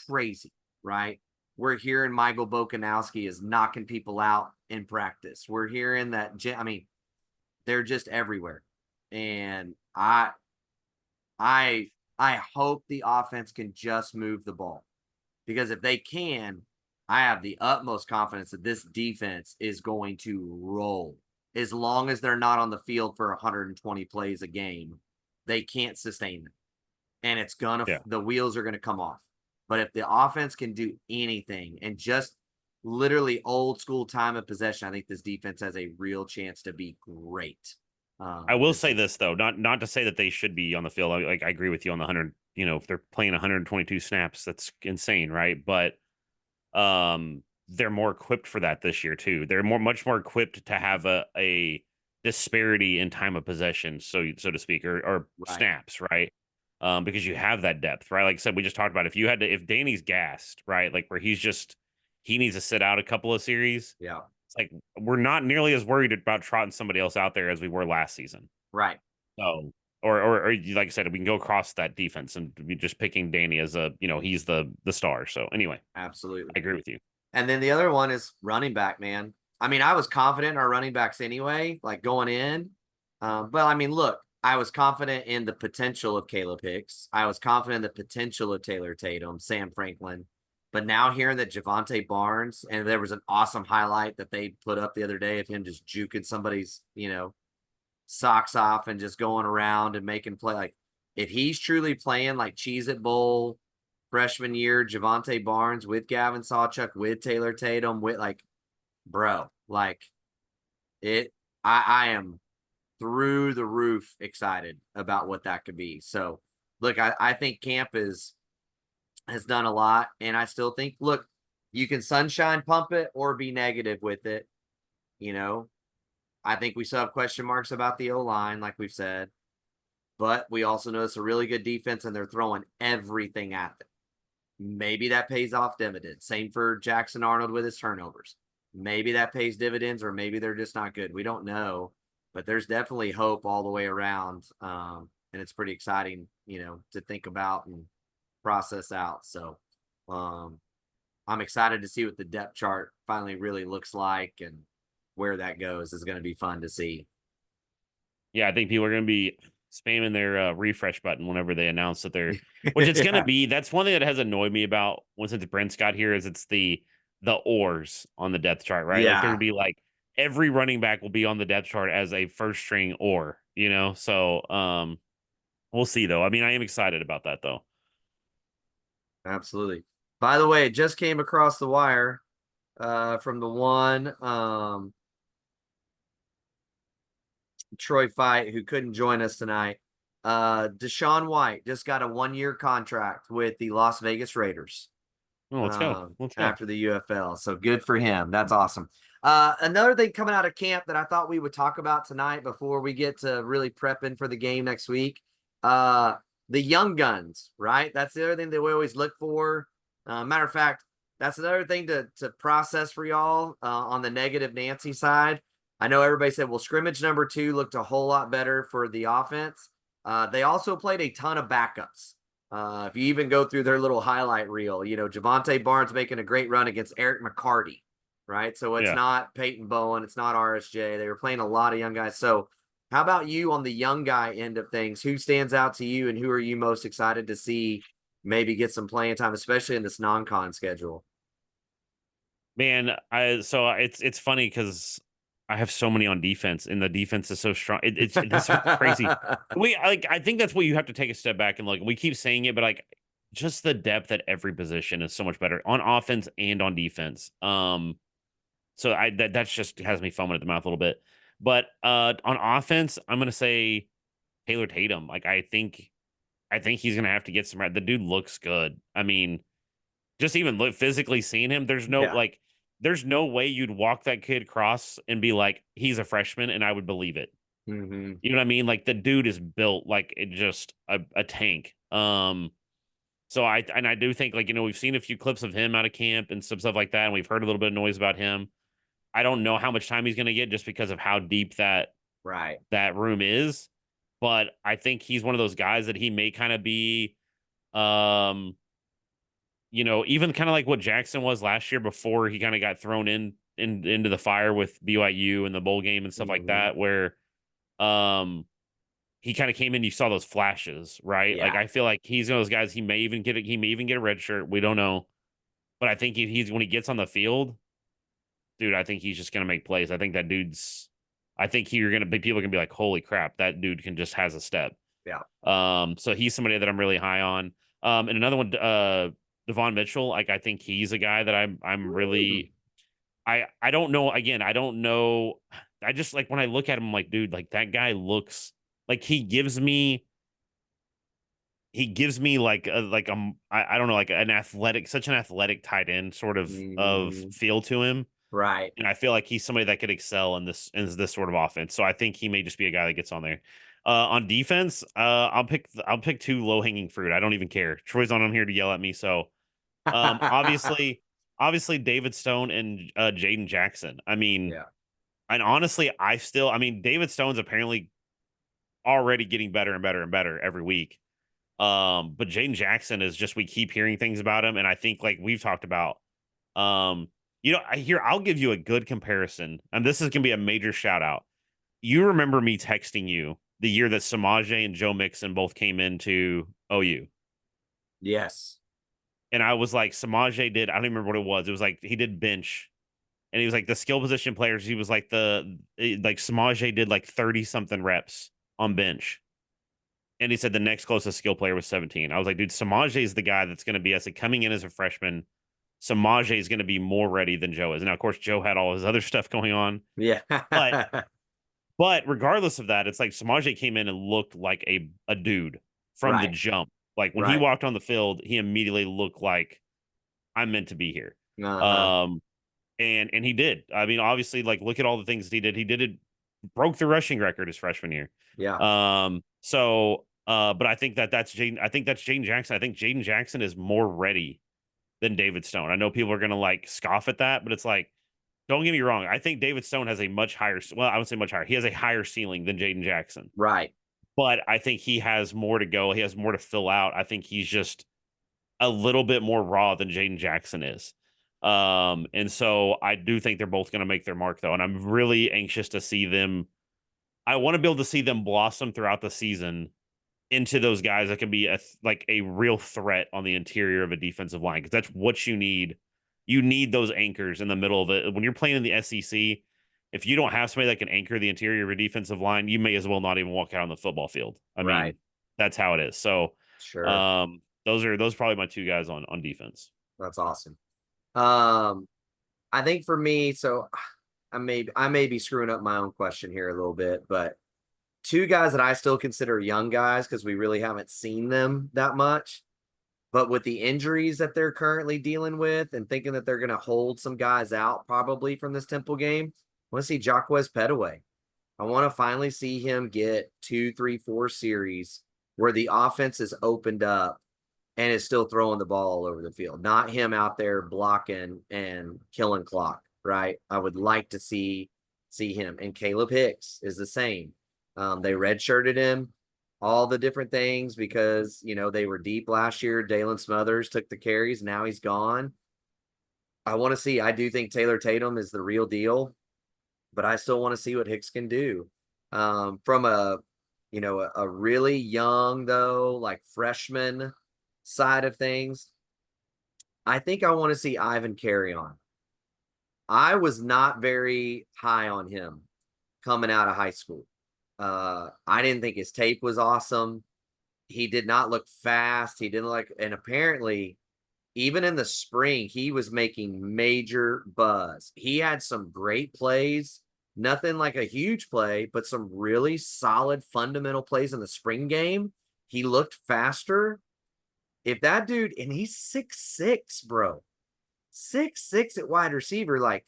Crazy, right? We're hearing Michael Bokanowski is knocking people out in practice. We're hearing that, I mean, they're just everywhere. And I hope the offense can just move the ball, because if they can, I have the utmost confidence that this defense is going to roll. As long as they're not on the field for 120 plays a game, they can't sustain them. And it's gonna, Yeah. the wheels are gonna come off. But if the offense can do anything and just literally old school time of possession, I think this defense has a real chance to be great. I will This say season. this though, not to say that they should be on the field. Like I agree with you on the 100, if they're playing 122 snaps, that's insane, right? But they're more equipped for that this year too. They're much more equipped to have a disparity in time of possession, so to speak, or Right. snaps, right? Because you have that depth, right? Like I said, we just talked about if Danny's gassed, right? Like where he needs to sit out a couple of series. Yeah. It's like we're not nearly as worried about trotting somebody else out there as we were last season. Right. So, or like I said, we can go across that defense and be just picking Danny as he's the star. So anyway, Absolutely. I agree with you. And then the other one is running back, man. I mean, I was confident in our running backs anyway, like going in. But I mean, look, I was confident in the potential of Caleb Hicks. I was confident in the potential of Taylor Tatum, Sam Franklin. But now hearing that Javante Barnes, and there was an awesome highlight that they put up the other day of him just juking somebody's, socks off and just going around and making play. Like, if he's truly playing like Cheez It Bowl freshman year, Javante Barnes with Gavin Sawchuk, with Taylor Tatum, with like, bro, like it, I am through the roof excited about what that could be. So look, I think camp has done a lot. And I still think, look, you can sunshine pump it or be negative with it. You know, I think we still have question marks about the O line, like we've said. but we also know it's a really good defense and they're throwing everything at them. Maybe that pays off dividends. Same for Jackson Arnold with his turnovers. Maybe that pays dividends, or maybe they're just not good. We don't know, but there's definitely hope all the way around. And it's pretty exciting, to think about and process out. So um, I'm excited to see what the depth chart finally really looks like, and where that goes is going to be fun to see. Yeah, I think people are going to be spamming their refresh button whenever they announce that they're, which it's going to Yeah. be. That's one thing that has annoyed me about since Brent's got here is it's the ors on the depth chart, right? Like Yeah, there'd be like every running back will be on the depth chart as a first string or, So we'll see though. I mean, I am excited about that though. absolutely. By the way, it just came across the wire from the one Troy Fight who couldn't join us tonight. Deshaun White just got a 1-year contract with the Las Vegas Raiders Oh, let's go. Let's go. after the UFL. So good for him. That's awesome. Another thing coming out of camp that I thought we would talk about tonight before we get to really prepping for the game next week. The young guns, right? That's the other thing that we always look for. Matter of fact, that's another thing to process for y'all on the negative Nancy side. I know everybody said, well, scrimmage number 2 looked a whole lot better for the offense. They also played a ton of backups. If you even go through their little highlight reel, Javante Barnes making a great run against Eric McCarty, right? So it's Yeah. not Peyton Bowen, it's not RSJ. They were playing a lot of young guys. So how about you on the young guy end of things? Who stands out to you, and who are you most excited to see maybe get some playing time, especially in this non-con schedule? Man, it's funny because I have so many on defense, and the defense is so strong. It's crazy. I think that's what you have to take a step back and look. We keep saying it, but like just the depth at every position is so much better on offense and on defense. So that's just has me foaming at the mouth a little bit. But on offense, I'm gonna say Taylor Tatum. I think he's gonna have to get some. The dude looks good. I mean, just even physically seeing him, Yeah. there's no way you'd walk that kid across and be like, he's a freshman, and I would believe it. Mm-hmm. You know what I mean? Like the dude is built like it just a tank. So I do think like we've seen a few clips of him out of camp and some stuff like that, and we've heard a little bit of noise about him. I don't know how much time he's going to get just because of how deep Right. that room is, but I think he's one of those guys that he may kind of be um even kind of like what Jackson was last year before he kind of got thrown into the fire with BYU and the bowl game and stuff like Mm-hmm. that, where um he kind of came in, you saw those flashes, right? Like Yeah. I feel like he's one of those guys. He may even get a red shirt. We don't know, but I think he's when he gets on the field, dude. I think he's just gonna make plays. I think that dude's. I think you're gonna be people are gonna be like, holy crap, that dude can just has a step. Yeah. So he's somebody that I'm really high on. And another one, Devon Mitchell. Like I think he's a guy that I'm Woo. really. I don't know. Again, I don't know. I just like when I look at him, I'm like, dude, like that guy looks like he gives me I don't know, like such an athletic tight end sort of Mm-hmm. feel to him. Right. And I feel like he's somebody that could excel in this sort of offense. So I think he may just be a guy that gets on there. On defense, I'll pick two low hanging fruit. I don't even care. Troy's on. I'm here to yell at me. So obviously David Stone and Jaden Jackson. I mean, Yeah. and honestly, I mean, David Stone's apparently already getting better and better and better every week. But Jaden Jackson is just we keep hearing things about him, and I think like we've talked about. Um, I'll give you a good comparison, and this is gonna be a major shout out. You remember me texting you the year that Samaje and Joe Mixon both came into OU. Yes. And I was like, Samaje did, I don't even remember what it was. It was like he did bench, and he was like the skill position players. He was like like Samaje did like 30 something reps on bench. And he said the next closest skill player was 17. I was like, dude, Samaje is the guy that's going to be as a coming in as a freshman. Samaje is going to be more ready than Joe is. Now, of course, Joe had all his other stuff going on, Yeah. but but regardless of that, it's like Samaje came in and looked like a dude from the Right. jump. Like when he Right. walked on the field, he immediately looked like I'm meant to be here. Uh-huh. Um, and he did. I mean, obviously, like look at all the things that he did. He did it. broke the rushing record his freshman year. Yeah. But I think that's Jaden. I think that's Jaden Jackson. I think Jaden Jackson is more ready than David Stone. I know people are gonna like scoff at that, but it's like, don't get me wrong. I think David Stone has a much higher. Well, I would say much higher. He has a higher ceiling than Jaden Jackson, Right. but I think he has more to go. He has more to fill out. I think he's just a little bit more raw than Jaden Jackson is. And so I do think they're both going to make their mark though, and I'm really anxious to see them. I want to be able to see them blossom throughout the season into those guys that can be like a real threat on the interior of a defensive line, because that's what you need. You need those anchors in the middle of it. When you're playing in the SEC, if you don't have somebody that can anchor the interior of a defensive line, you may as well not even walk out on the football field. I Right. mean, that's how it is. So, Sure. those are probably my two guys on defense. That's awesome. Um, I think for me, so I may be screwing up my own question here a little bit, but two guys that I still consider young guys because we really haven't seen them that much. But with the injuries that they're currently dealing with and thinking that they're going to hold some guys out probably from this Temple game, I want to see Jacquez Petaway. I want to finally see him get 2, 3, 4 series where the offense is opened up and is still throwing the ball all over the field, not him out there blocking and killing clock. Right. I would like to see him. And Caleb Hicks is the same. They redshirted him, all the different things because they were deep last year. Dalen Smothers took the carries. Now he's gone. I want to see. I do think Taylor Tatum is the real deal, but I still want to see what Hicks can do. From a really young though, like freshman side of things, I think I want to see Ivan carry on. I was not very high on him coming out of high school. I didn't think his tape was awesome. He did not look fast. He didn't like, and apparently, even in the spring, he was making major buzz. He had some great plays, nothing like a huge play, but some really solid fundamental plays in the spring game. He looked faster. If that dude, and he's 6'6", bro, 6'6" at wide receiver, like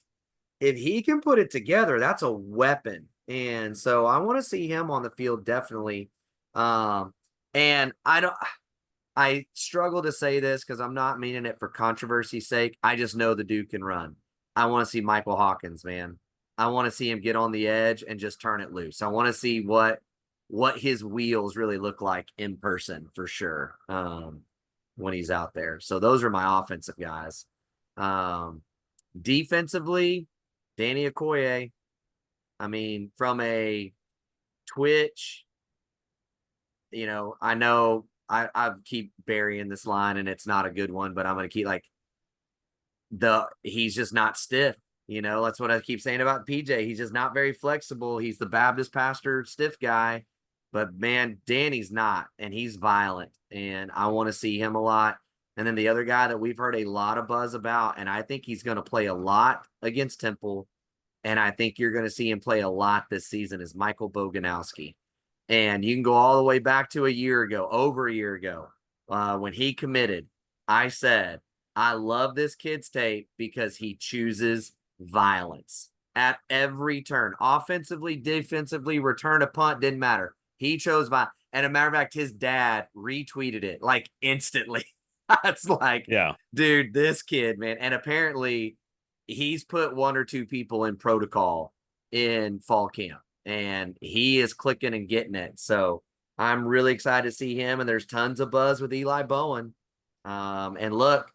if he can put it together, that's a weapon. And so I want to see him on the field definitely. And I struggle to say this because I'm not meaning it for controversy's sake. I just know the dude can run. I want to see Michael Hawkins, man. I want to see him get on the edge and just turn it loose. I want to see what his wheels really look like in person for sure. When he's out there. So those are my offensive guys. Defensively, Danny Okoye. I mean, from a Twitch, I know I keep burying this line and it's not a good one, but I'm going to keep he's just not stiff. That's what I keep saying about PJ. He's just not very flexible. He's the Baptist pastor stiff guy, but man, Danny's not, and he's violent, and I want to see him a lot. And then the other guy that we've heard a lot of buzz about, and I think he's going to play a lot against Temple, and I think you're going to see him play a lot this season, is Michael Boganowski. And you can go all the way back to over a year ago, when he committed. I said, I love this kid's tape because he chooses violence at every turn. Offensively, defensively, return a punt, didn't matter. He chose violence. And a matter of fact, his dad retweeted it like instantly. That's like, Yeah. dude, this kid, man. And apparently he's put 1 or 2 people in protocol in fall camp, and he is clicking and getting it. So I'm really excited to see him. And there's tons of buzz with Eli Bowen. And look,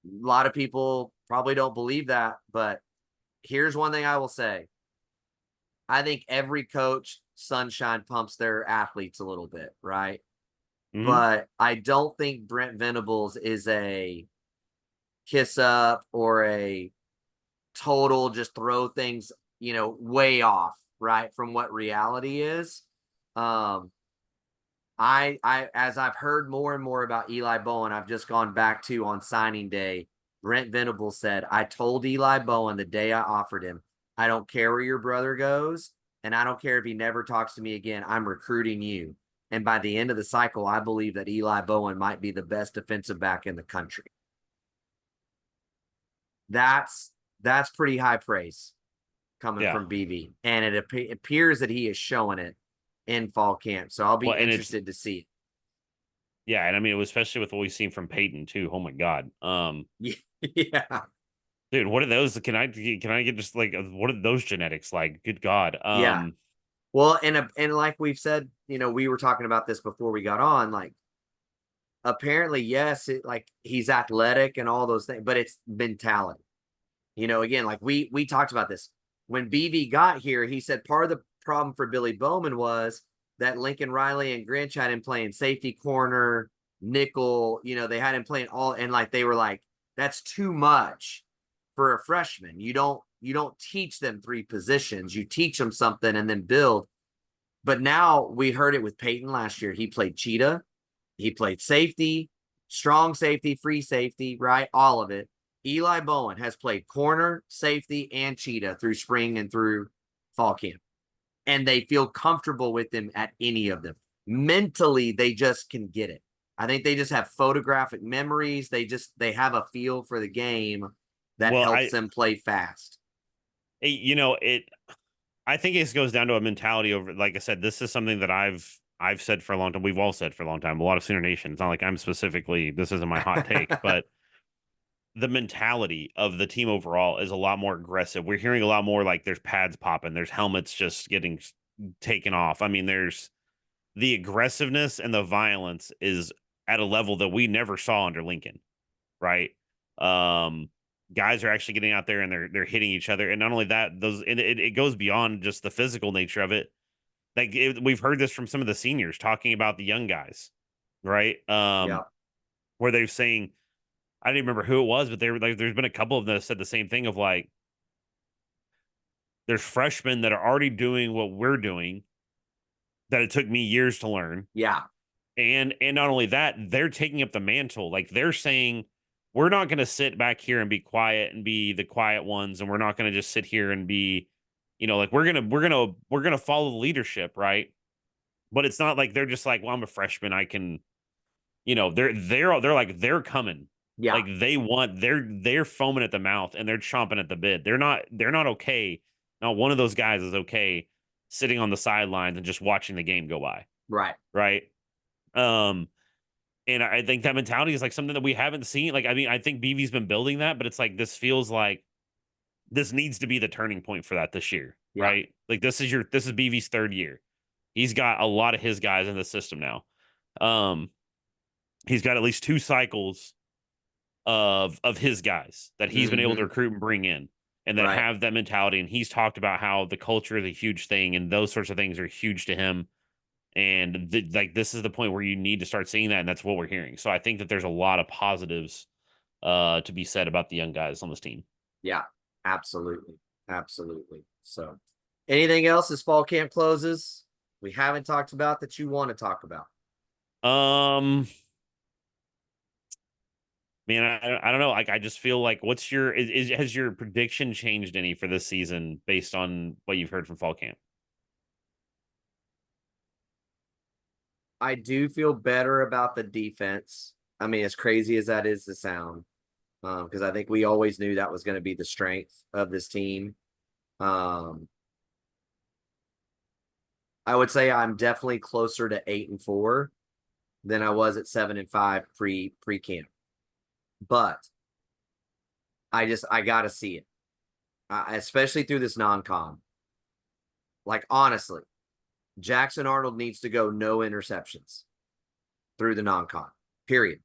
a lot of people probably don't believe that, but here's one thing I will say. I think every coach, Sunshine, pumps their athletes a little bit, right? Mm-hmm. But I don't think Brent Venables is a kiss up or a total just throw things, way off, right, from what reality is. I as I've heard more and more about Eli Bowen, I've just gone back to on signing day. Brent Venables said, I told Eli Bowen the day I offered him, I don't care where your brother goes, and I don't care if he never talks to me again. I'm recruiting you. And by the end of the cycle, I believe that Eli Bowen might be the best defensive back in the country. That's pretty high praise. coming Yeah. from BV, and it appears that he is showing it in fall camp. So I'll be Well, and it's interested to see yeah, and I mean, especially with what we've seen from Peyton too. Oh my god. it. Yeah, Dude, what are those? Can I get just like what are those genetics like? Good God. yeah. Well, and like we've said, we were talking about this before we got on. Like, apparently, yes, like he's athletic and all those things, but it's mentality. Again, like we talked about this when BV got here. He said part of the problem for Billy Bowman was that Lincoln Riley and Grinch had him playing safety, corner, nickel. They had him playing all, and like they were like, that's too much for a freshman. You don't teach them three positions. You teach them something and then build. But now we heard it with Peyton last year. He played cheetah, he played safety, strong safety, free safety, right? All of it. Eli Bowen has played corner, safety, and cheetah through spring and through fall camp. And they feel comfortable with him at any of them. Mentally, they just can get it. I think they just have photographic memories. They have a feel for the game that Well, helps them play fast. it. I think it goes down to a mentality over. Like I said, this is something that I've said for a long time. We've all said for a long time. A lot of Sooner Nation. It's not like I'm specifically. This isn't my hot take, but the mentality of the team overall is a lot more aggressive. We're hearing a lot more like there's pads popping, there's helmets just getting taken off. I mean, there's the aggressiveness and the violence is at a level that we never saw under Lincoln, right? Um, Guys are actually getting out there and they're hitting each other, and not only that, it goes beyond just the physical nature of it. Like we've heard this from some of the seniors talking about the young guys, right? Yeah. Where they're saying I don't even remember who it was, but they were like, there's been a couple of them that said the same thing of like, there's freshmen that are already doing what we're doing that it took me years to learn. Yeah. And not only that, they're taking up the mantle. Like they're saying, we're not going to sit back here and be quiet and be the quiet ones, and we're not going to just sit here and be, like we're gonna follow the leadership, right? But it's not like they're just like, well, I'm a freshman, I can, they're like they're coming. Yeah. Like they're foaming at the mouth and they're chomping at the bit. They're not okay. Not one of those guys is okay sitting on the sidelines and just watching the game go by. Right. Right. Um, and I think that mentality is like something that we haven't seen. Like, I mean, I think BV's been building that, but it's like this feels like this needs to be the turning point for that this year, Yeah. right? Like this is BV's third year. He's got a lot of his guys in the system now. Um, he's got at least two cycles of his guys that he's been able to Mm-hmm. recruit and bring in and that Right. have that mentality. And he's talked about how the culture is a huge thing and those sorts of things are huge to him. And like this is the point where you need to start seeing that, and that's what we're hearing. So I think that there's a lot of positives to be said about the young guys on this team. Yeah. Absolutely. Absolutely. So, anything else as fall camp closes we haven't talked about that you want to talk about? Um, Man, I don't know. Like, I just feel like, what's your has your prediction changed any for this season based on what you've heard from fall camp? I do feel better about the defense. I mean, as crazy as that is to sound, because I think we always knew that was going to be the strength of this team. Um, I would say I'm definitely closer to 8-4 than I was at 7-5 pre camp, but I gotta see it, especially through this non-con. Like, honestly, Jackson Arnold needs to go no interceptions through the non-con. Period.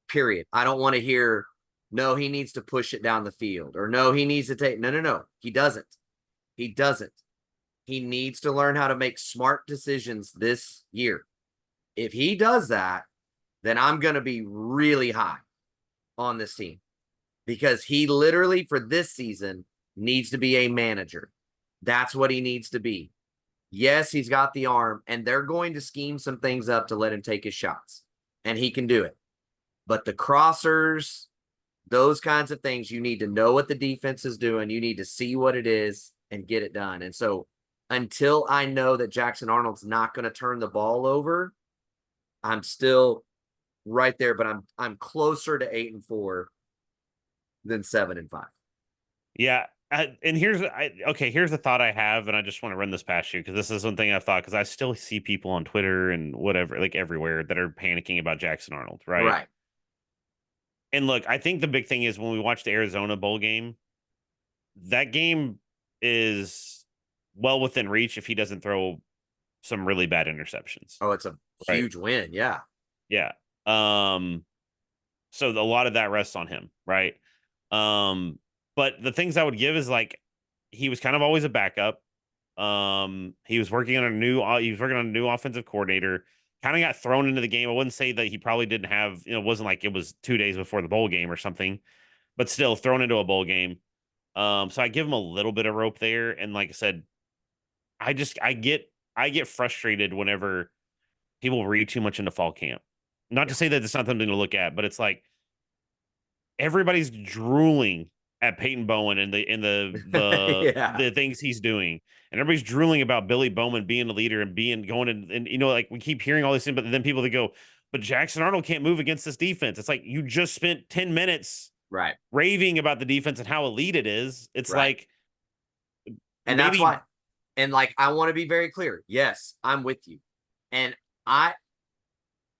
Period. I don't want to hear, no, he needs to push it down the field, or no, he needs to take. No, no, no. He doesn't. He doesn't. He needs to learn how to make smart decisions this year. If he does that, then I'm going to be really high on this team, because he literally, for this season, needs to be a manager. That's what he needs to be. Yes, he's got the arm, and they're going to scheme some things up to let him take his shots, and he can do it. But the crossers, those kinds of things, you need to know what the defense is doing. You need to see what it is and get it done. And so until I know that Jackson Arnold's not going to turn the ball over, I'm still right there, but I'm closer to 8-4 than 7-5. Yeah, here's here's the thought I have, and I just want to run this past you because this is one thing I've thought because I still see people on Twitter and whatever, like everywhere, that are panicking about Jackson Arnold, right? Right. And look, I think the big thing is when we watch the Arizona bowl game, that game is well within reach if he doesn't throw some really bad interceptions, Oh, it's a right? huge win. Yeah. Yeah. Um, so a lot of that rests on him, right? Um, but the things I would give is like he was kind of always a backup. He was working on a new offensive coordinator. Kind of got thrown into the game. I wouldn't say that he probably didn't have, it wasn't like it was 2 days before the bowl game or something, but still thrown into a bowl game. So I give him a little bit of rope there. And like I said, I get frustrated whenever people read too much into fall camp. Not to Yeah. say that it's not something to look at, but it's like everybody's drooling at Peyton Bowen and Yeah. the things he's doing. And everybody's drooling about Billy Bowman being a leader and being going and like we keep hearing all these things, but then people that go, but Jackson Arnold can't move against this defense. It's like you just spent 10 minutes Right. raving about the defense and how elite it is. It's Right. like And that's maybe why, and like, I want to be very clear. Yes, I'm with you. And I,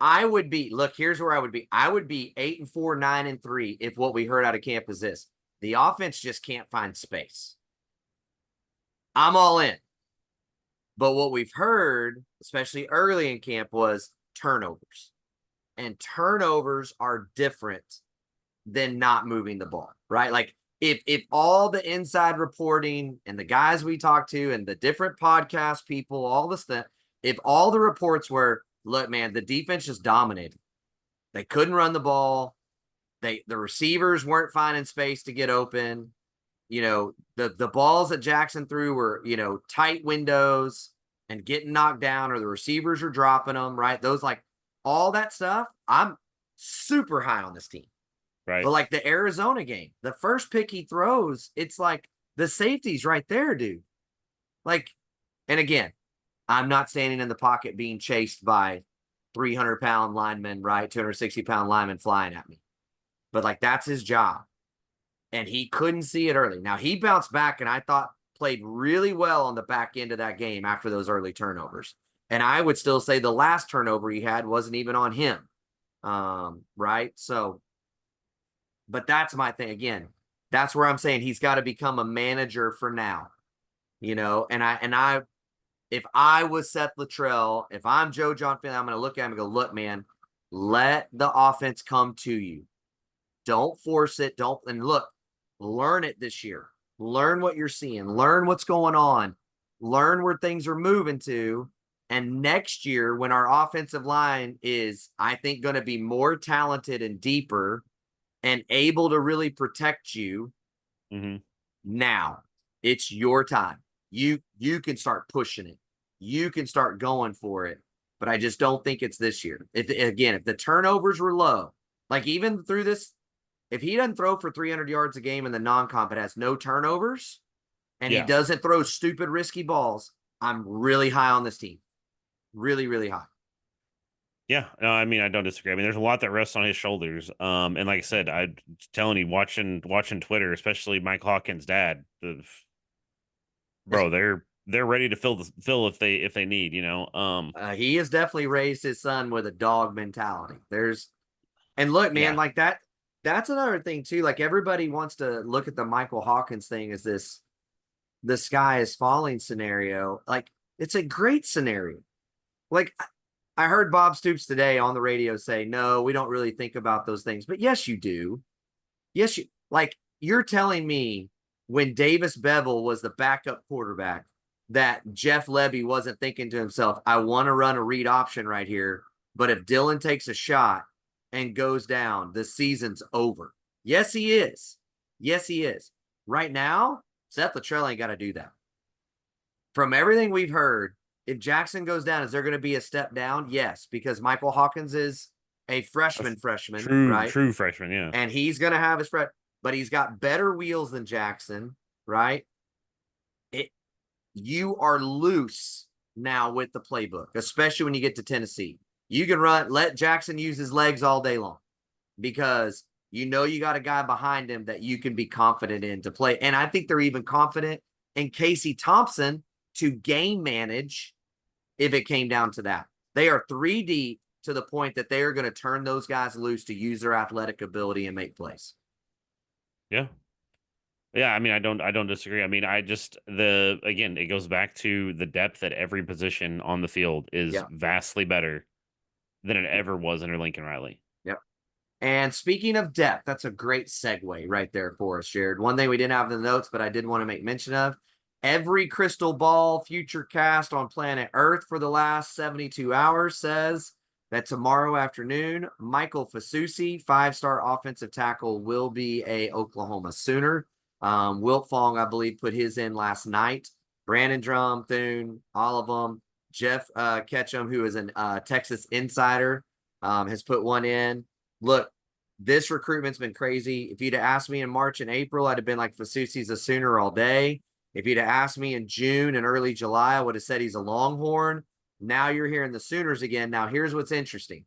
I would be, look, here's where I would be. I would be 8-4, 9-3 if what we heard out of camp is this. The offense just can't find space. I'm all in. But what we've heard, especially early in camp, was turnovers. And turnovers are different than not moving the ball, right? Like if all the inside reporting and the guys we talk to and the different podcast people, all this stuff, if all the reports were, look, man, the defense just dominated. They couldn't run the ball. The receivers weren't finding space to get open. The balls that Jackson threw were, tight windows and getting knocked down, or the receivers are dropping them, right? Those, like, all that stuff. I'm super high on this team. right. But like the Arizona game, the first pick he throws, it's like the safety's right there, dude. Like, and again, I'm not standing in the pocket being chased by 300-pound linemen, right? 260-pound linemen flying at me. But like, that's his job. And he couldn't see it early. Now he bounced back and I thought played really well on the back end of that game after those early turnovers. And I would still say the last turnover he had wasn't even on him. Right. So, but that's my thing. Again, that's where I'm saying he's got to become a manager for now, if I was Seth Luttrell, if I'm Joe John Finley, I'm going to look at him and go, look, man, let the offense come to you. Don't force it. And look, learn it this year. Learn what you're seeing. Learn what's going on. Learn where things are moving to. And next year, when our offensive line is, I think, going to be more talented and deeper and able to really protect you, now it's your time. You can start pushing it. You can start going for it. But I just don't think it's this year. If the turnovers were low, like even through this, if he doesn't throw for 300 yards a game in the non-comp, it has no turnovers, and he doesn't throw stupid, risky balls, I'm really high on this team. Really, really high. Yeah, no, I mean, I don't disagree. I mean, there's a lot that rests on his shoulders. And like I said, I'm telling you, watching Twitter, especially Mike Hawkins' dad, bro, they're ready to fill if they need, He has definitely raised his son with a dog mentality. And look, man, Yeah. like that's another thing too. Like, everybody wants to look at the Michael Hawkins thing as this, the sky is falling scenario. Like, it's a great scenario. Like, I heard Bob Stoops today on the radio say, no, we don't really think about those things. But yes, you do. Yes, you're telling me when Davis Bevel was the backup quarterback that Jeff Lebby wasn't thinking to himself, I want to run a read option right here. But if Dylan takes a shot and goes down, the season's over. Yes, he is. Yes, he is. Right now, Seth Luttrell ain't got to do that. From everything we've heard, if Jackson goes down, is there going to be a step down? Yes, because Michael Hawkins is a freshman, right? True freshman, yeah. And he's going to have his but he's got better wheels than Jackson, right? You are loose now with the playbook, especially when you get to Tennessee. You can let Jackson use his legs all day long because You know you got a guy behind him that you can be confident in to play. And I think they're even confident in Casey Thompson to game manage if it came down to that. They are 3 deep to the point that they are going to turn those guys loose to use their athletic ability and make plays. Yeah. Yeah, I mean, I don't disagree. I mean, I just again, it goes back to the depth at every position on the field is Yeah. vastly better than it ever was under Lincoln Riley. Yep. And speaking of depth, that's a great segue right there for us, Jared. One thing we didn't have in the notes, but I did want to make mention of every crystal ball future cast on planet Earth for the last 72 hours says that tomorrow afternoon, Michael Fasusi, 5-star offensive tackle, will be a Oklahoma Sooner. Wilt Fong, I believe, put his in last night. Brandon Drum, Thune, all of them. Jeff Ketchum, who is a Texas insider, has put one in. Look, this recruitment's been crazy. If you'd have asked me in March and April, I'd have been like, Fasusi's a Sooner all day. If you'd have asked me in June and early July, I would have said he's a Longhorn. Now you're hearing the Sooners again. Now, here's what's interesting.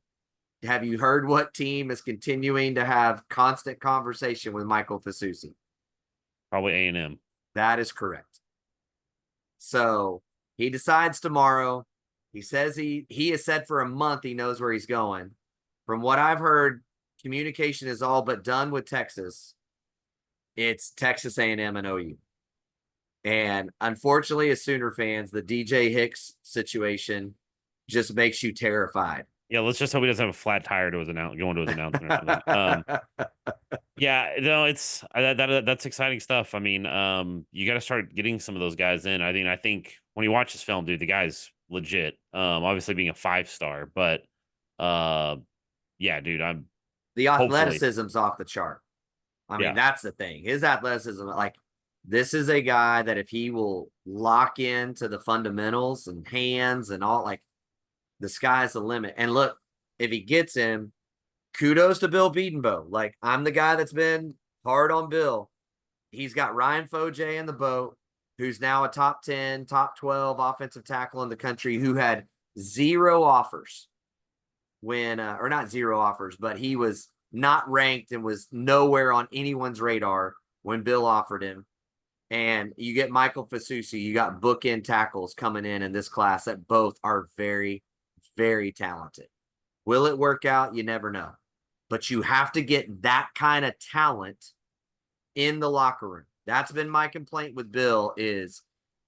Have you heard what team is continuing to have constant conversation with Michael Fasusi? Probably A&M. That is correct. So he decides tomorrow. He says he has said for a month he knows where he's going. From what I've heard, communication is all but done with Texas. It's Texas A&M and OU. And unfortunately, as Sooner fans, the DJ Hicks situation just makes you terrified. Yeah, let's just hope he doesn't have a flat tire to his going to his announcement or something. Yeah, no, it's that's exciting stuff. I mean, you got to start getting some of those guys in. I think when you watch this film, dude, the guy's legit. Obviously being a 5-star, but yeah, dude, I'm The hopefully, athleticism's off the chart. I mean, yeah, that's the thing. His athleticism, like, this is a guy that if he will lock into the fundamentals and hands and all, like, the sky's the limit. And look, if he gets him, kudos to Bill Bedenbaugh. Like, I'm the guy that's been hard on Bill. He's got Ryan Foje in the boat, who's now a top 10, top 12 offensive tackle in the country, who had 0 offers when, or not 0 offers, but he was not ranked and was nowhere on anyone's radar when Bill offered him. And you get Michael Fasusi, you got bookend tackles coming in this class that both are very, very talented. Will it work out? You never know. But you have to get that kind of talent in the locker room. That's been my complaint with Bill is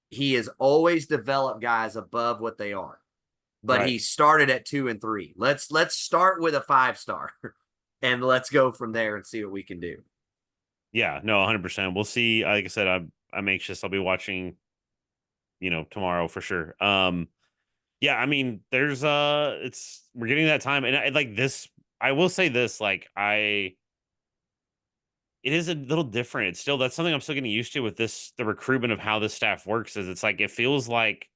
he has always developed guys above what they are. But right. he started at 2 and 3. Let's start with a 5-star and let's go from there and see what we can do. Yeah, no, 100%. We'll see. Like I said, I'm anxious. I'll be watching, tomorrow for sure. Yeah, I mean, there's we're getting that time, and like this. I will say this, like it is a little different. It's still that's something I'm still getting used to with this. The recruitment of how this staff works is it's like it feels like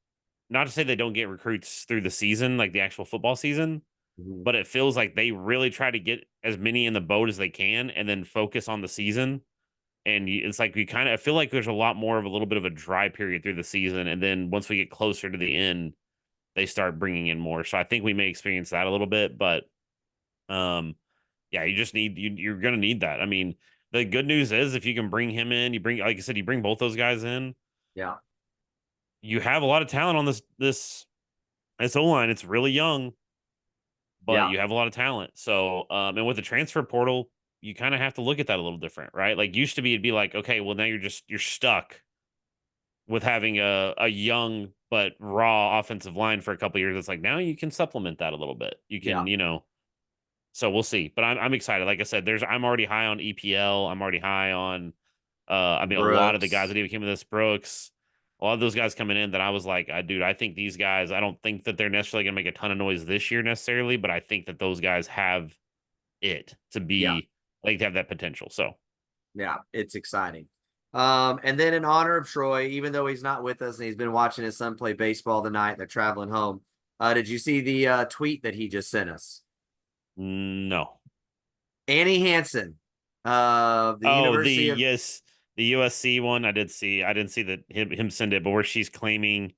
not to say they don't get recruits through the season, like the actual football season, Mm-hmm. but it feels like they really try to get as many in the boat as they can, and then focus on the season. And it's like we kind of I feel like there's a lot more of a little bit of a dry period through the season, and then once we get closer to the end, they start bringing in more. So I think we may experience that a little bit, but yeah, you just need you're going to need that. I mean, the good news is if you can bring him in, you bring like I said, you bring both those guys in. Yeah. You have a lot of talent on this O line. It's really young, but Yeah. you have a lot of talent. So and with the transfer portal, you kind of have to look at that a little different, right? Like used to be, it'd be like, okay, well now you're stuck with having a young but raw offensive line for a couple years. It's like now you can supplement that a little bit. You Yeah. can, so we'll see. But I'm excited. Like I said, I'm already high on EPL. I'm already high on I mean a lot of the guys Brooks. that even came with this Brooks, a lot of those guys coming in that I was like, dude, I think these guys, I don't think that they're necessarily gonna make a ton of noise this year necessarily, but I think that those guys have it to Yeah. be like to have that potential. So Yeah. It's exciting. And then in honor of Troy, even though he's not with us and he's been watching his son play baseball tonight, they're traveling home. Did you see the tweet that he just sent us? no. Annie Hansen the Oh, University of the USC one I did see. I didn't see that him send it, but where she's claiming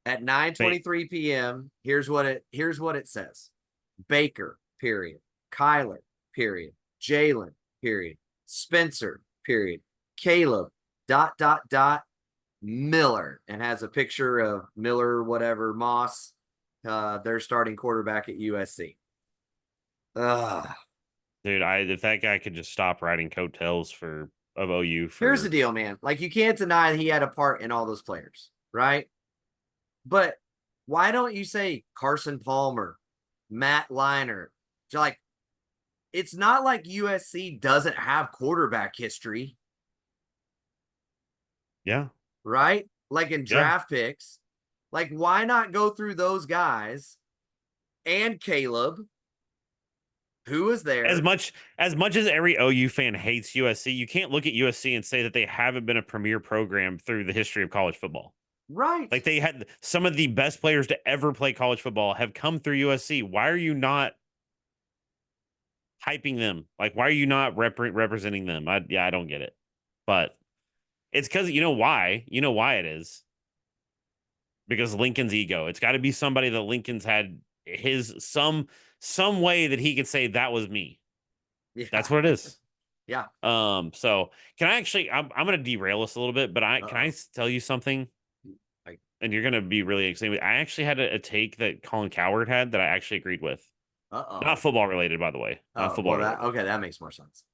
at ba- 9:23 p.m. Here's what it says. Baker, period. Kyler, period. Jalen, period. Spencer, period. Caleb, dot, dot, dot, Miller, and has a picture of Miller, whatever, Moss, their starting quarterback at USC. Ugh. Dude, if that guy could just stop riding coattails of OU Here's the for deal, man. Like, you can't deny that he had a part in all those players, right? But why don't you say Carson Palmer, Matt Leinart? Like, it's not like USC doesn't have quarterback history, yeah, right? Like in yeah. draft picks. Like, why not go through those guys and Caleb, who was As there? much as every OU fan hates USC, you can't look at USC and say that they haven't been a premier program through the history of college football. Right. Like they had some of the best players to ever play college football have come through USC. Why are you not hyping them? Like, why are you not representing them? I don't get it. But it's because you know why? You know why it is? Because Lincoln's ego. It's got to be somebody that Lincoln's had his some way that he could say that was me. Yeah. That's what it is. Yeah. So can I actually? I'm going to derail us a little bit, but can I Uh-oh. tell you something? Like, And you're going to be really excited. I actually had a take that Colin Coward had that I actually agreed with. Not uh-oh. football related, by the way. Not Oh, football well, that related, okay, that makes more sense.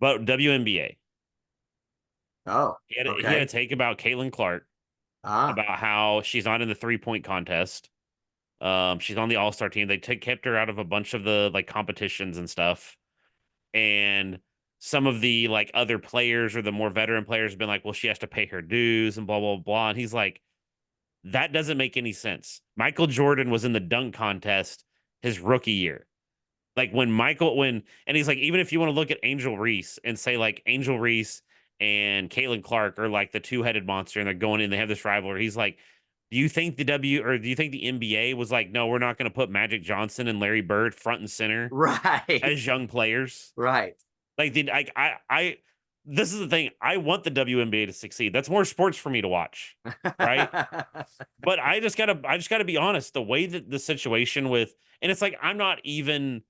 but WNBA. Oh, He had a okay. take about Caitlin Clark Ah, about how she's not in the 3-point contest. She's on the All Star team. They kept her out of a bunch of the like competitions and stuff. And some of the like other players or the more veteran players have been like, well, she has to pay her dues and blah blah blah. And he's like, that doesn't make any sense. Michael Jordan was in the dunk contest his rookie year. Like and he's like, even if you want to look at Angel Reese and say like Angel Reese and Caitlin Clark are like the two-headed monster and they're going in, they have this rivalry. He's like, do you think do you think the NBA was like, no, we're not going to put Magic Johnson and Larry Bird front and center right. as young players? Right. Like, this is the thing. I want the WNBA to succeed. That's more sports for me to watch, right? But I just gotta be honest. The way that the situation with, and it's like I'm not even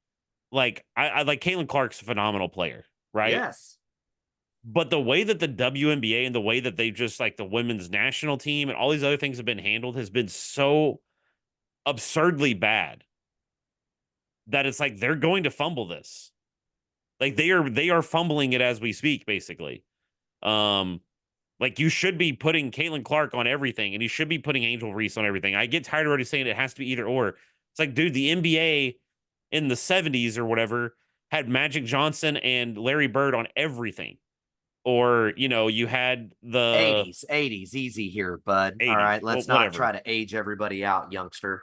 like I like Caitlin Clark's a phenomenal player, right? Yes. But the way that the WNBA and the way that they just like the women's national team and all these other things have been handled has been so absurdly bad that it's like they're going to fumble this. Like they are fumbling it as we speak, basically. Um, like you should be putting Caitlin Clark on everything, and you should be putting Angel Reese on everything. I get tired of already saying it has to be either or. It's like, dude, the NBA in the 70s or whatever had Magic Johnson and Larry Bird on everything. Or, you had the 80s, easy here, bud. All 80s. right, Well, let's not try whatever. to age everybody out, youngster.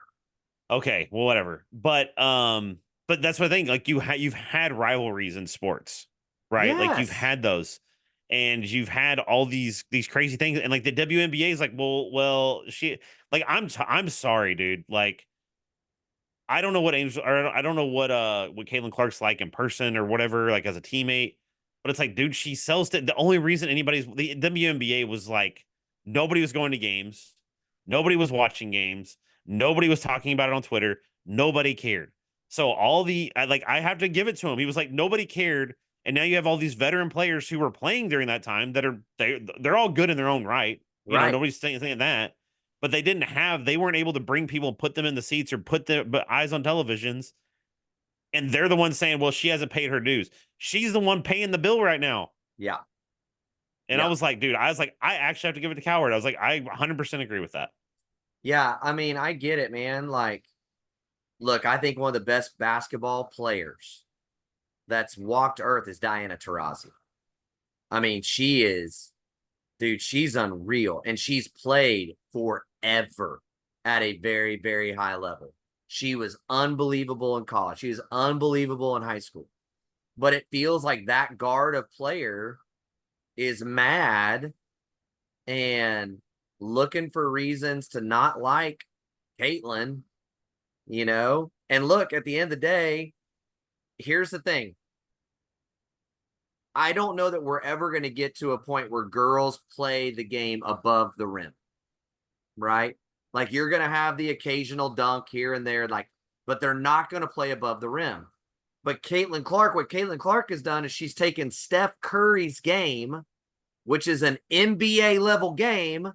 Okay, well, whatever. But that's what I think. Like you've had rivalries in sports, right? Like you've Yes. had those, and you've had all these crazy things, and like the WNBA is like, well, she like I'm sorry, dude. Like I don't know what Angel, or I don't know what Caitlin Clark's like in person or whatever, like as a teammate. But it's like, dude, she sells to the only reason the WNBA was like nobody was going to games, nobody was watching games, nobody was talking about it on Twitter, nobody cared. So I have to give it to him. He was like, nobody cared. And now you have all these veteran players who were playing during that time that they're all good in their own right. Right. Nobody's saying that, but they weren't able to bring people and put them in the seats or put their eyes on televisions, and they're the ones saying, well, she hasn't paid her dues. She's the one paying the bill right now. Yeah. And I Yeah. was like, dude, I actually have to give it to Coward. I was like, I 100% agree with that. Yeah. I mean, I get it, man. Like, look, I think one of the best basketball players that's walked earth is Diana Taurasi. I mean, she is, dude, she's unreal. And she's played forever at a very, very high level. She was unbelievable in college. She was unbelievable in high school. But it feels like that guard of player is mad and looking for reasons to not like Caitlin, you know? And look, at the end of the day, here's the thing. I don't know that we're ever going to get to a point where girls play the game above the rim, right? Like you're going to have the occasional dunk here and there, like, but they're not going to play above the rim. But what Caitlin Clark has done is she's taken Steph Curry's game, which is an NBA level game,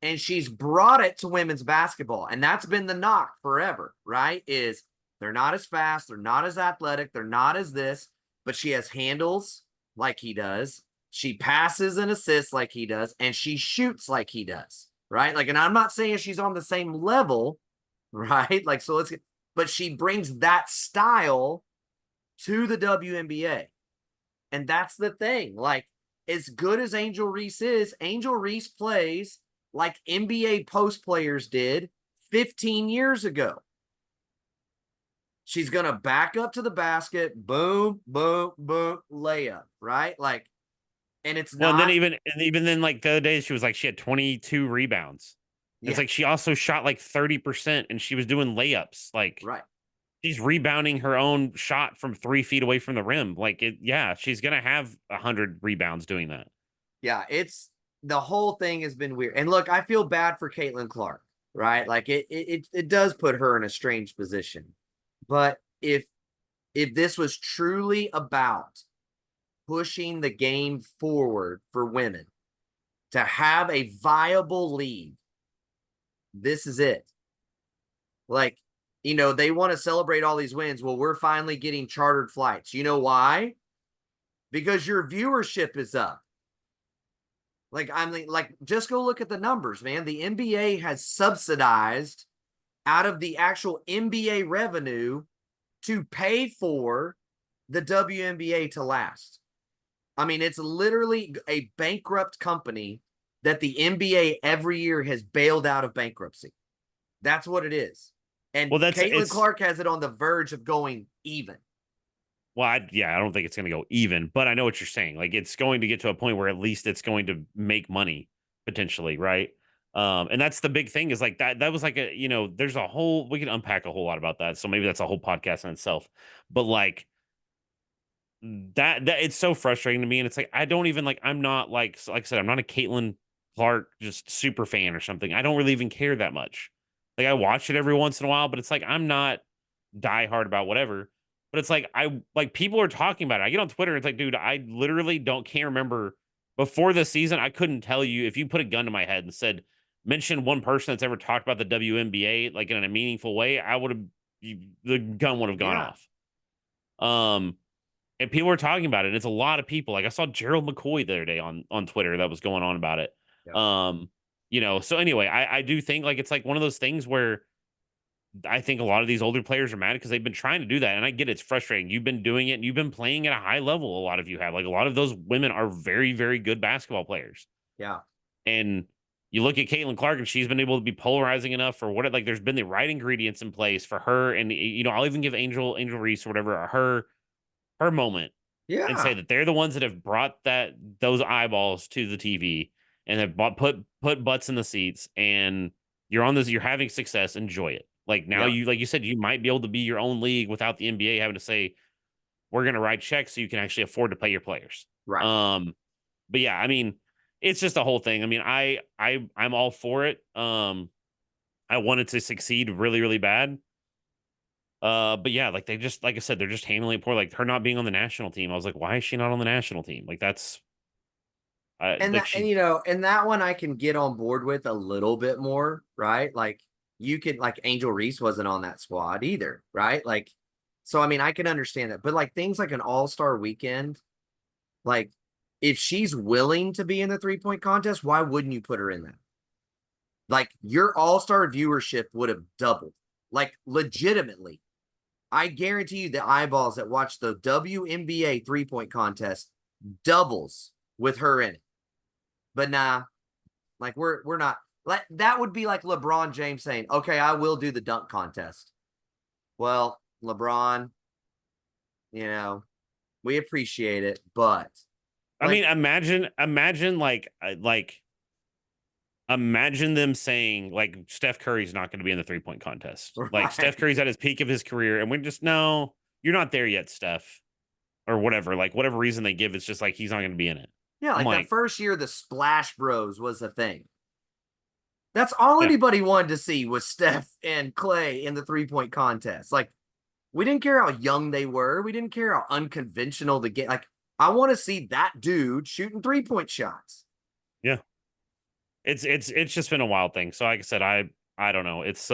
and she's brought it to women's basketball. And that's been the knock forever, right? Is they're not as fast, they're not as athletic, they're not as this, but she has handles like he does. She passes and assists like he does, and she shoots like he does, right? Like, and I'm not saying she's on the same level, right? Like, so but she brings that style to the WNBA. And that's the thing. Like, as good as Angel Reese is, Angel Reese plays like NBA post players did 15 years ago. She's going to back up to the basket, boom, boom, boom, layup, right? Like, and it's Well, not. and even then, like the other day, she was like she had 22 rebounds. It's Yeah, like she also shot like 30%, and she was doing layups. Like right. she's rebounding her own shot from 3 feet away from the rim. Like yeah, she's gonna have 100 rebounds doing that. Yeah, it's the whole thing has been weird. And look, I feel bad for Caitlin Clark, right? Like it does put her in a strange position. But if this was truly about pushing the game forward for women to have a viable league, this is it. Like, they want to celebrate all these wins. Well, we're finally getting chartered flights. You know why? Because your viewership is up. Like, just go look at the numbers, man. The NBA has subsidized out of the actual NBA revenue to pay for the WNBA to last. I mean, it's literally a bankrupt company that the NBA every year has bailed out of bankruptcy. That's what it is. And Well, that's Caitlin it's Clark has it on the verge of going even. well, I don't think it's gonna go even, but I know what you're saying. Like it's going to get to a point where at least it's going to make money potentially, right? And that's the big thing is like that was like there's a whole we can unpack a whole lot about that. So maybe that's a whole podcast in itself. But like that it's so frustrating to me, and it's like I don't even I'm not like I said, I'm not a Caitlin Clark just super fan or something. I don't really even care that much. Like I watch it every once in a while, but it's like I'm not die hard about whatever. But it's like I like people are talking about it. I get on Twitter, it's like, dude, I literally can't remember before the season. I couldn't tell you if you put a gun to my head and said mention one person that's ever talked about the WNBA like in a meaningful way, I would have the gun would have gone Yeah. off. And people are talking about it. And it's a lot of people. Like I saw Gerald McCoy the other day on Twitter that was going on about it. Yeah. So anyway, I do think like it's like one of those things where I think a lot of these older players are mad because they've been trying to do that. And I get it's frustrating. You've been doing it and you've been playing at a high level. A lot of you have. Like a lot of those women are very, very good basketball players. Yeah. And you look at Caitlin Clark and she's been able to be polarizing enough for what like there's been the right ingredients in place for her. And I'll even give Angel Reese or whatever her moment and say Yeah. that they're the ones that have brought those eyeballs to the TV and have put butts in the seats, and you're having success. Enjoy it. Like now, Yeah. like you said, you might be able to be your own league without the NBA having to say we're going to write checks so you can actually afford to pay your players. Right. But yeah, I mean, it's just a whole thing. I mean, I'm all for it. I wanted to succeed really, really bad. But yeah, like they just like I said, they're just handling it poor. Like her not being on the national team, I was like, why is she not on the national team? Like that's And like that, and she and that one I can get on board with a little bit more, right? Like you could, like, Angel Reese wasn't on that squad either, right? Like, so I mean, I can understand that, but like things like an all-star weekend, like if she's willing to be in the 3-point contest, why wouldn't you put her in that? Like your all-star viewership would have doubled, like legitimately. I guarantee you the eyeballs that watch the WNBA 3-point contest doubles with her in it. But nah, like we're not, like that would be like LeBron James saying, "Okay, I will do the dunk contest." Well, LeBron, we appreciate it, but I mean, like, imagine them saying like Steph Curry's not going to be in the 3-point contest. Like Steph right. Curry's at his peak of his career, and we just no, you're not there yet, Steph, or whatever. Like whatever reason they give, it's just like he's not going to be in it. Yeah, I'm like that like, first year the Splash Bros was a thing. That's all yeah, anybody wanted to see was Steph and Clay in the 3-point contest. Like, We didn't care how young they were. We didn't care how unconventional the game. Like, I want to see that dude shooting 3-point shots. Yeah. It's just been a wild thing. So like I said, I don't know. It's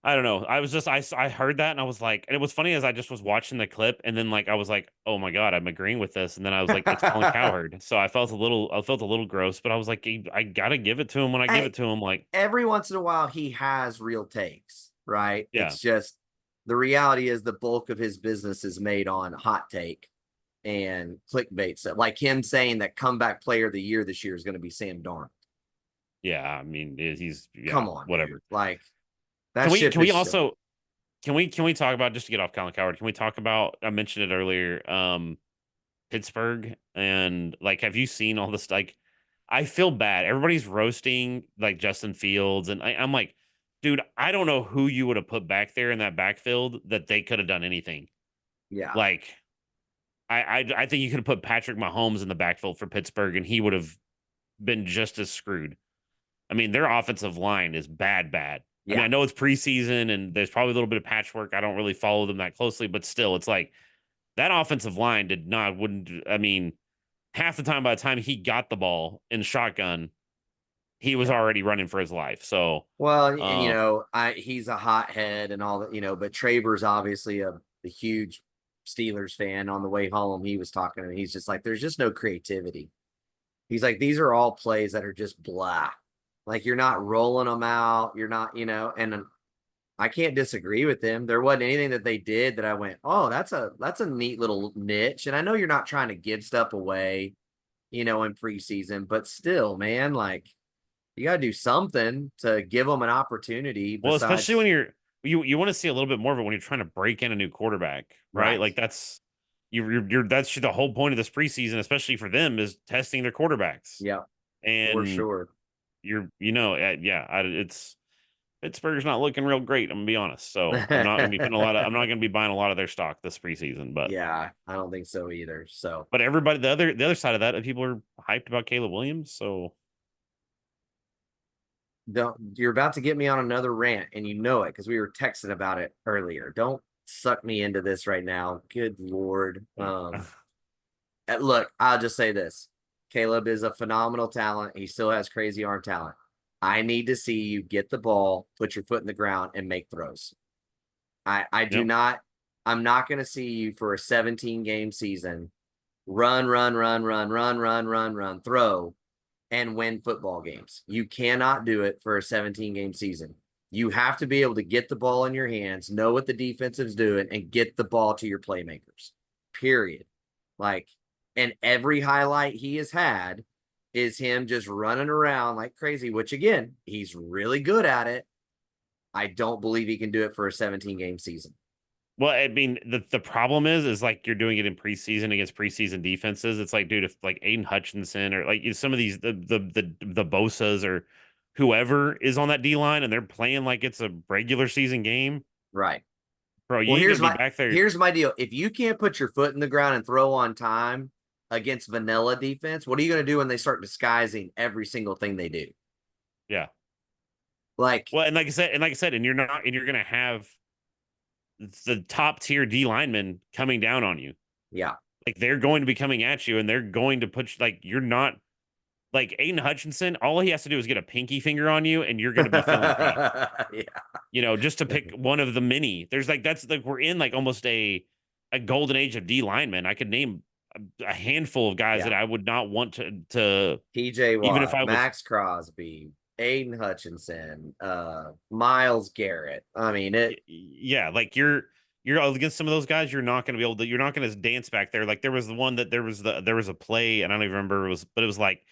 I don't know. I was just I heard that and I was like, and it was funny as I just was watching the clip and then like I was like, oh my god, I'm agreeing with this, and then I was like, it's Colin Cowherd. So I felt a little gross, but I was like, I gotta give it to him when I give Hey, it to him. Like, every once in a while, he has real takes, right? yeah, It's just the reality is the bulk of his business is made on hot take and clickbait stuff. Like him saying that comeback player of the year this year is going to be Sam Darnold. yeah. I mean, he's yeah, Come on, dude. whatever. Like that ship Can is we shook. also can we talk about, just to get off Colin Cowherd? Can we talk about, I mentioned it earlier, Pittsburgh, and like, have you seen all this? Like, I feel bad. Everybody's roasting like Justin Fields, and I'm like, dude, I don't know who you would have put back there in that backfield that they could have done anything. Yeah. Like, I think you could have put Patrick Mahomes in the backfield for Pittsburgh, and he would have been just as screwed. I mean, their offensive line is bad, bad. I mean, Yeah. I know it's preseason and there's probably a little bit of patchwork. I don't really follow them that closely, but still, it's like that offensive line did not, wouldn't, I mean, half the time by the time he got the ball in shotgun, he was Yeah. already running for his life. So, Well, and uh, he's a hothead and all that, but Traber's obviously a huge Steelers fan. On the way home, he was talking to me. He's just like, there's just no creativity. He's like, these are all plays that are just blah. Like you're not rolling them out. You're not, and I can't disagree with him. There wasn't anything that they did that I went, oh, that's a neat little niche. And I know you're not trying to give stuff away, in preseason, but still, man, like you got to do something to give them an opportunity well, especially when besides, you want to see a little bit more of it when you're trying to break in a new quarterback, right? right. Like that's, that's the whole point of this preseason, especially for them, is testing their quarterbacks. Yeah, for And sure. yeah, it's Pittsburgh's not looking real great. I'm gonna be honest. So I'm not gonna be putting a lot of, I'm not gonna be buying a lot of their stock this preseason. Yeah, I don't think so either. So But everybody, the other side of that, people are hyped about Caleb Williams. So don't, you're about to get me on another rant and you know it because we were texting about it earlier. Don't suck me into this right now. Good Lord. Look, I'll just say this. Caleb is a phenomenal talent. He still has crazy arm talent. I need to see you get the ball, put your foot in the ground, and make throws. I do yep. not, I'm not going to see you for a 17 game season run, run, run, run, run, run, run, run, throw, and win football games. You cannot do it for a 17 game season. You have to be able to get the ball in your hands, know what the defensive's doing, and get the ball to your playmakers. Period. Like, and every highlight he has had is him just running around like crazy, which again, he's really good at it. I don't believe he can do it for a 17 game season. Well, I mean, the problem is like you're doing it in preseason against preseason defenses. It's like, dude, if like Aiden Hutchinson or like some of these the Bosas or whoever is on that D line and they're playing like it's a regular season game, Right. bro, you Well, ain't gonna be back there. here's my deal. If you can't put your foot in the ground and throw on time against vanilla defense, what are you going to do when they start disguising every single thing they do? Yeah. Like, Well, and like I said, and you're gonna have the top tier D linemen coming down on you. yeah. Like they're going to be coming at you and they're going to put like you're not like Aiden Hutchinson, all he has to do is get a pinky finger on you and you're going to be feeling pain. Yeah. Just to pick one of the many. There's like that's like we're in like almost a golden age of D linemen. I could name a handful of guys Yeah. that I would not want to TJ even if Watt, I was Max Crosby, Aiden Hutchinson, Miles Garrett. I mean, yeah, like you're against some of those guys, you're not going to be able to, you're not going to dance back there. Like there was the one that there was a play and I don't even remember it was, but it was like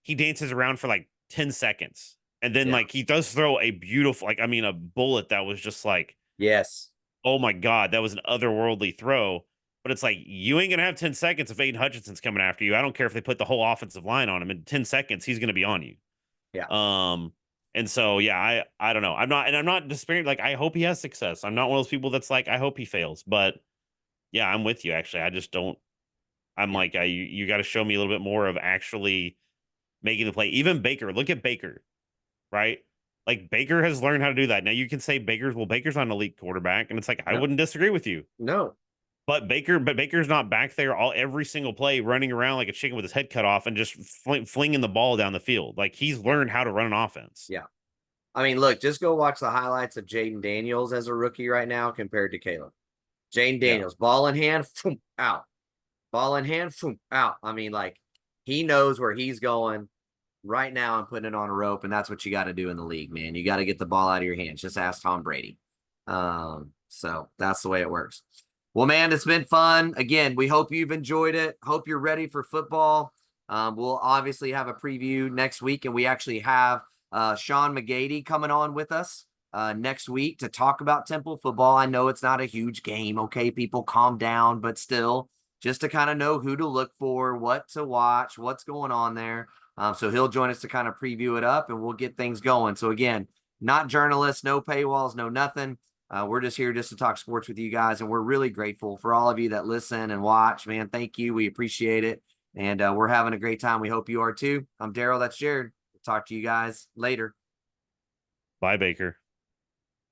he dances around for like 10 seconds and then yeah. like he does throw a beautiful, like I mean a bullet that was just like, Yes. oh my god, that was an otherworldly throw. But it's like you ain't gonna have 10 seconds if Aiden Hutchinson's coming after you. I don't care if they put the whole offensive line on him. In 10 seconds, he's gonna be on you. Yeah. And so yeah, I don't know. I'm not despairing. Like I hope he has success. I'm not one of those people that's like I hope he fails. But yeah, I'm with you. Actually, I just don't. I'm Yeah. like you got to show me a little bit more of actually making the play. Even Baker. Look at Baker, right? Like Baker has learned how to do that. Now you can say Baker's not an elite quarterback, and it's like I No, wouldn't disagree with you. no, But Baker's not back there all every single play running around like a chicken with his head cut off and just flinging the ball down the field. Like he's yeah, learned how to run an offense. yeah. I mean, look, just go watch the highlights of Jaden Daniels as a rookie right now compared to Caleb. Jaden Yeah. Daniels, ball in hand, phoom, out. Ball in hand, phoom, out. I mean, like he knows where he's going right now. I'm putting it on a rope, and that's what you got to do in the league, man. You got to get the ball out of your hands. Just ask Tom Brady. So that's the way it works. Well, man, it's been fun. Again, we hope you've enjoyed it. Hope you're ready for football. We'll obviously have a preview next week, and we actually have Sean McGady coming on with us next week to talk about Temple football. I know it's not a huge game. Okay, people, calm down, but still, just to kind of know who to look for, what to watch, what's going on there. So he'll join us to kind of preview it up, and we'll get things going. So again, not journalists, no paywalls, no nothing. We're just here just to talk sports with you guys, and we're really grateful for all of you that listen and watch. Man, thank you. We appreciate it, and we're having a great time. We hope you are too. I'm Daryl. That's Jared. We'll talk to you guys later. Bye, Baker.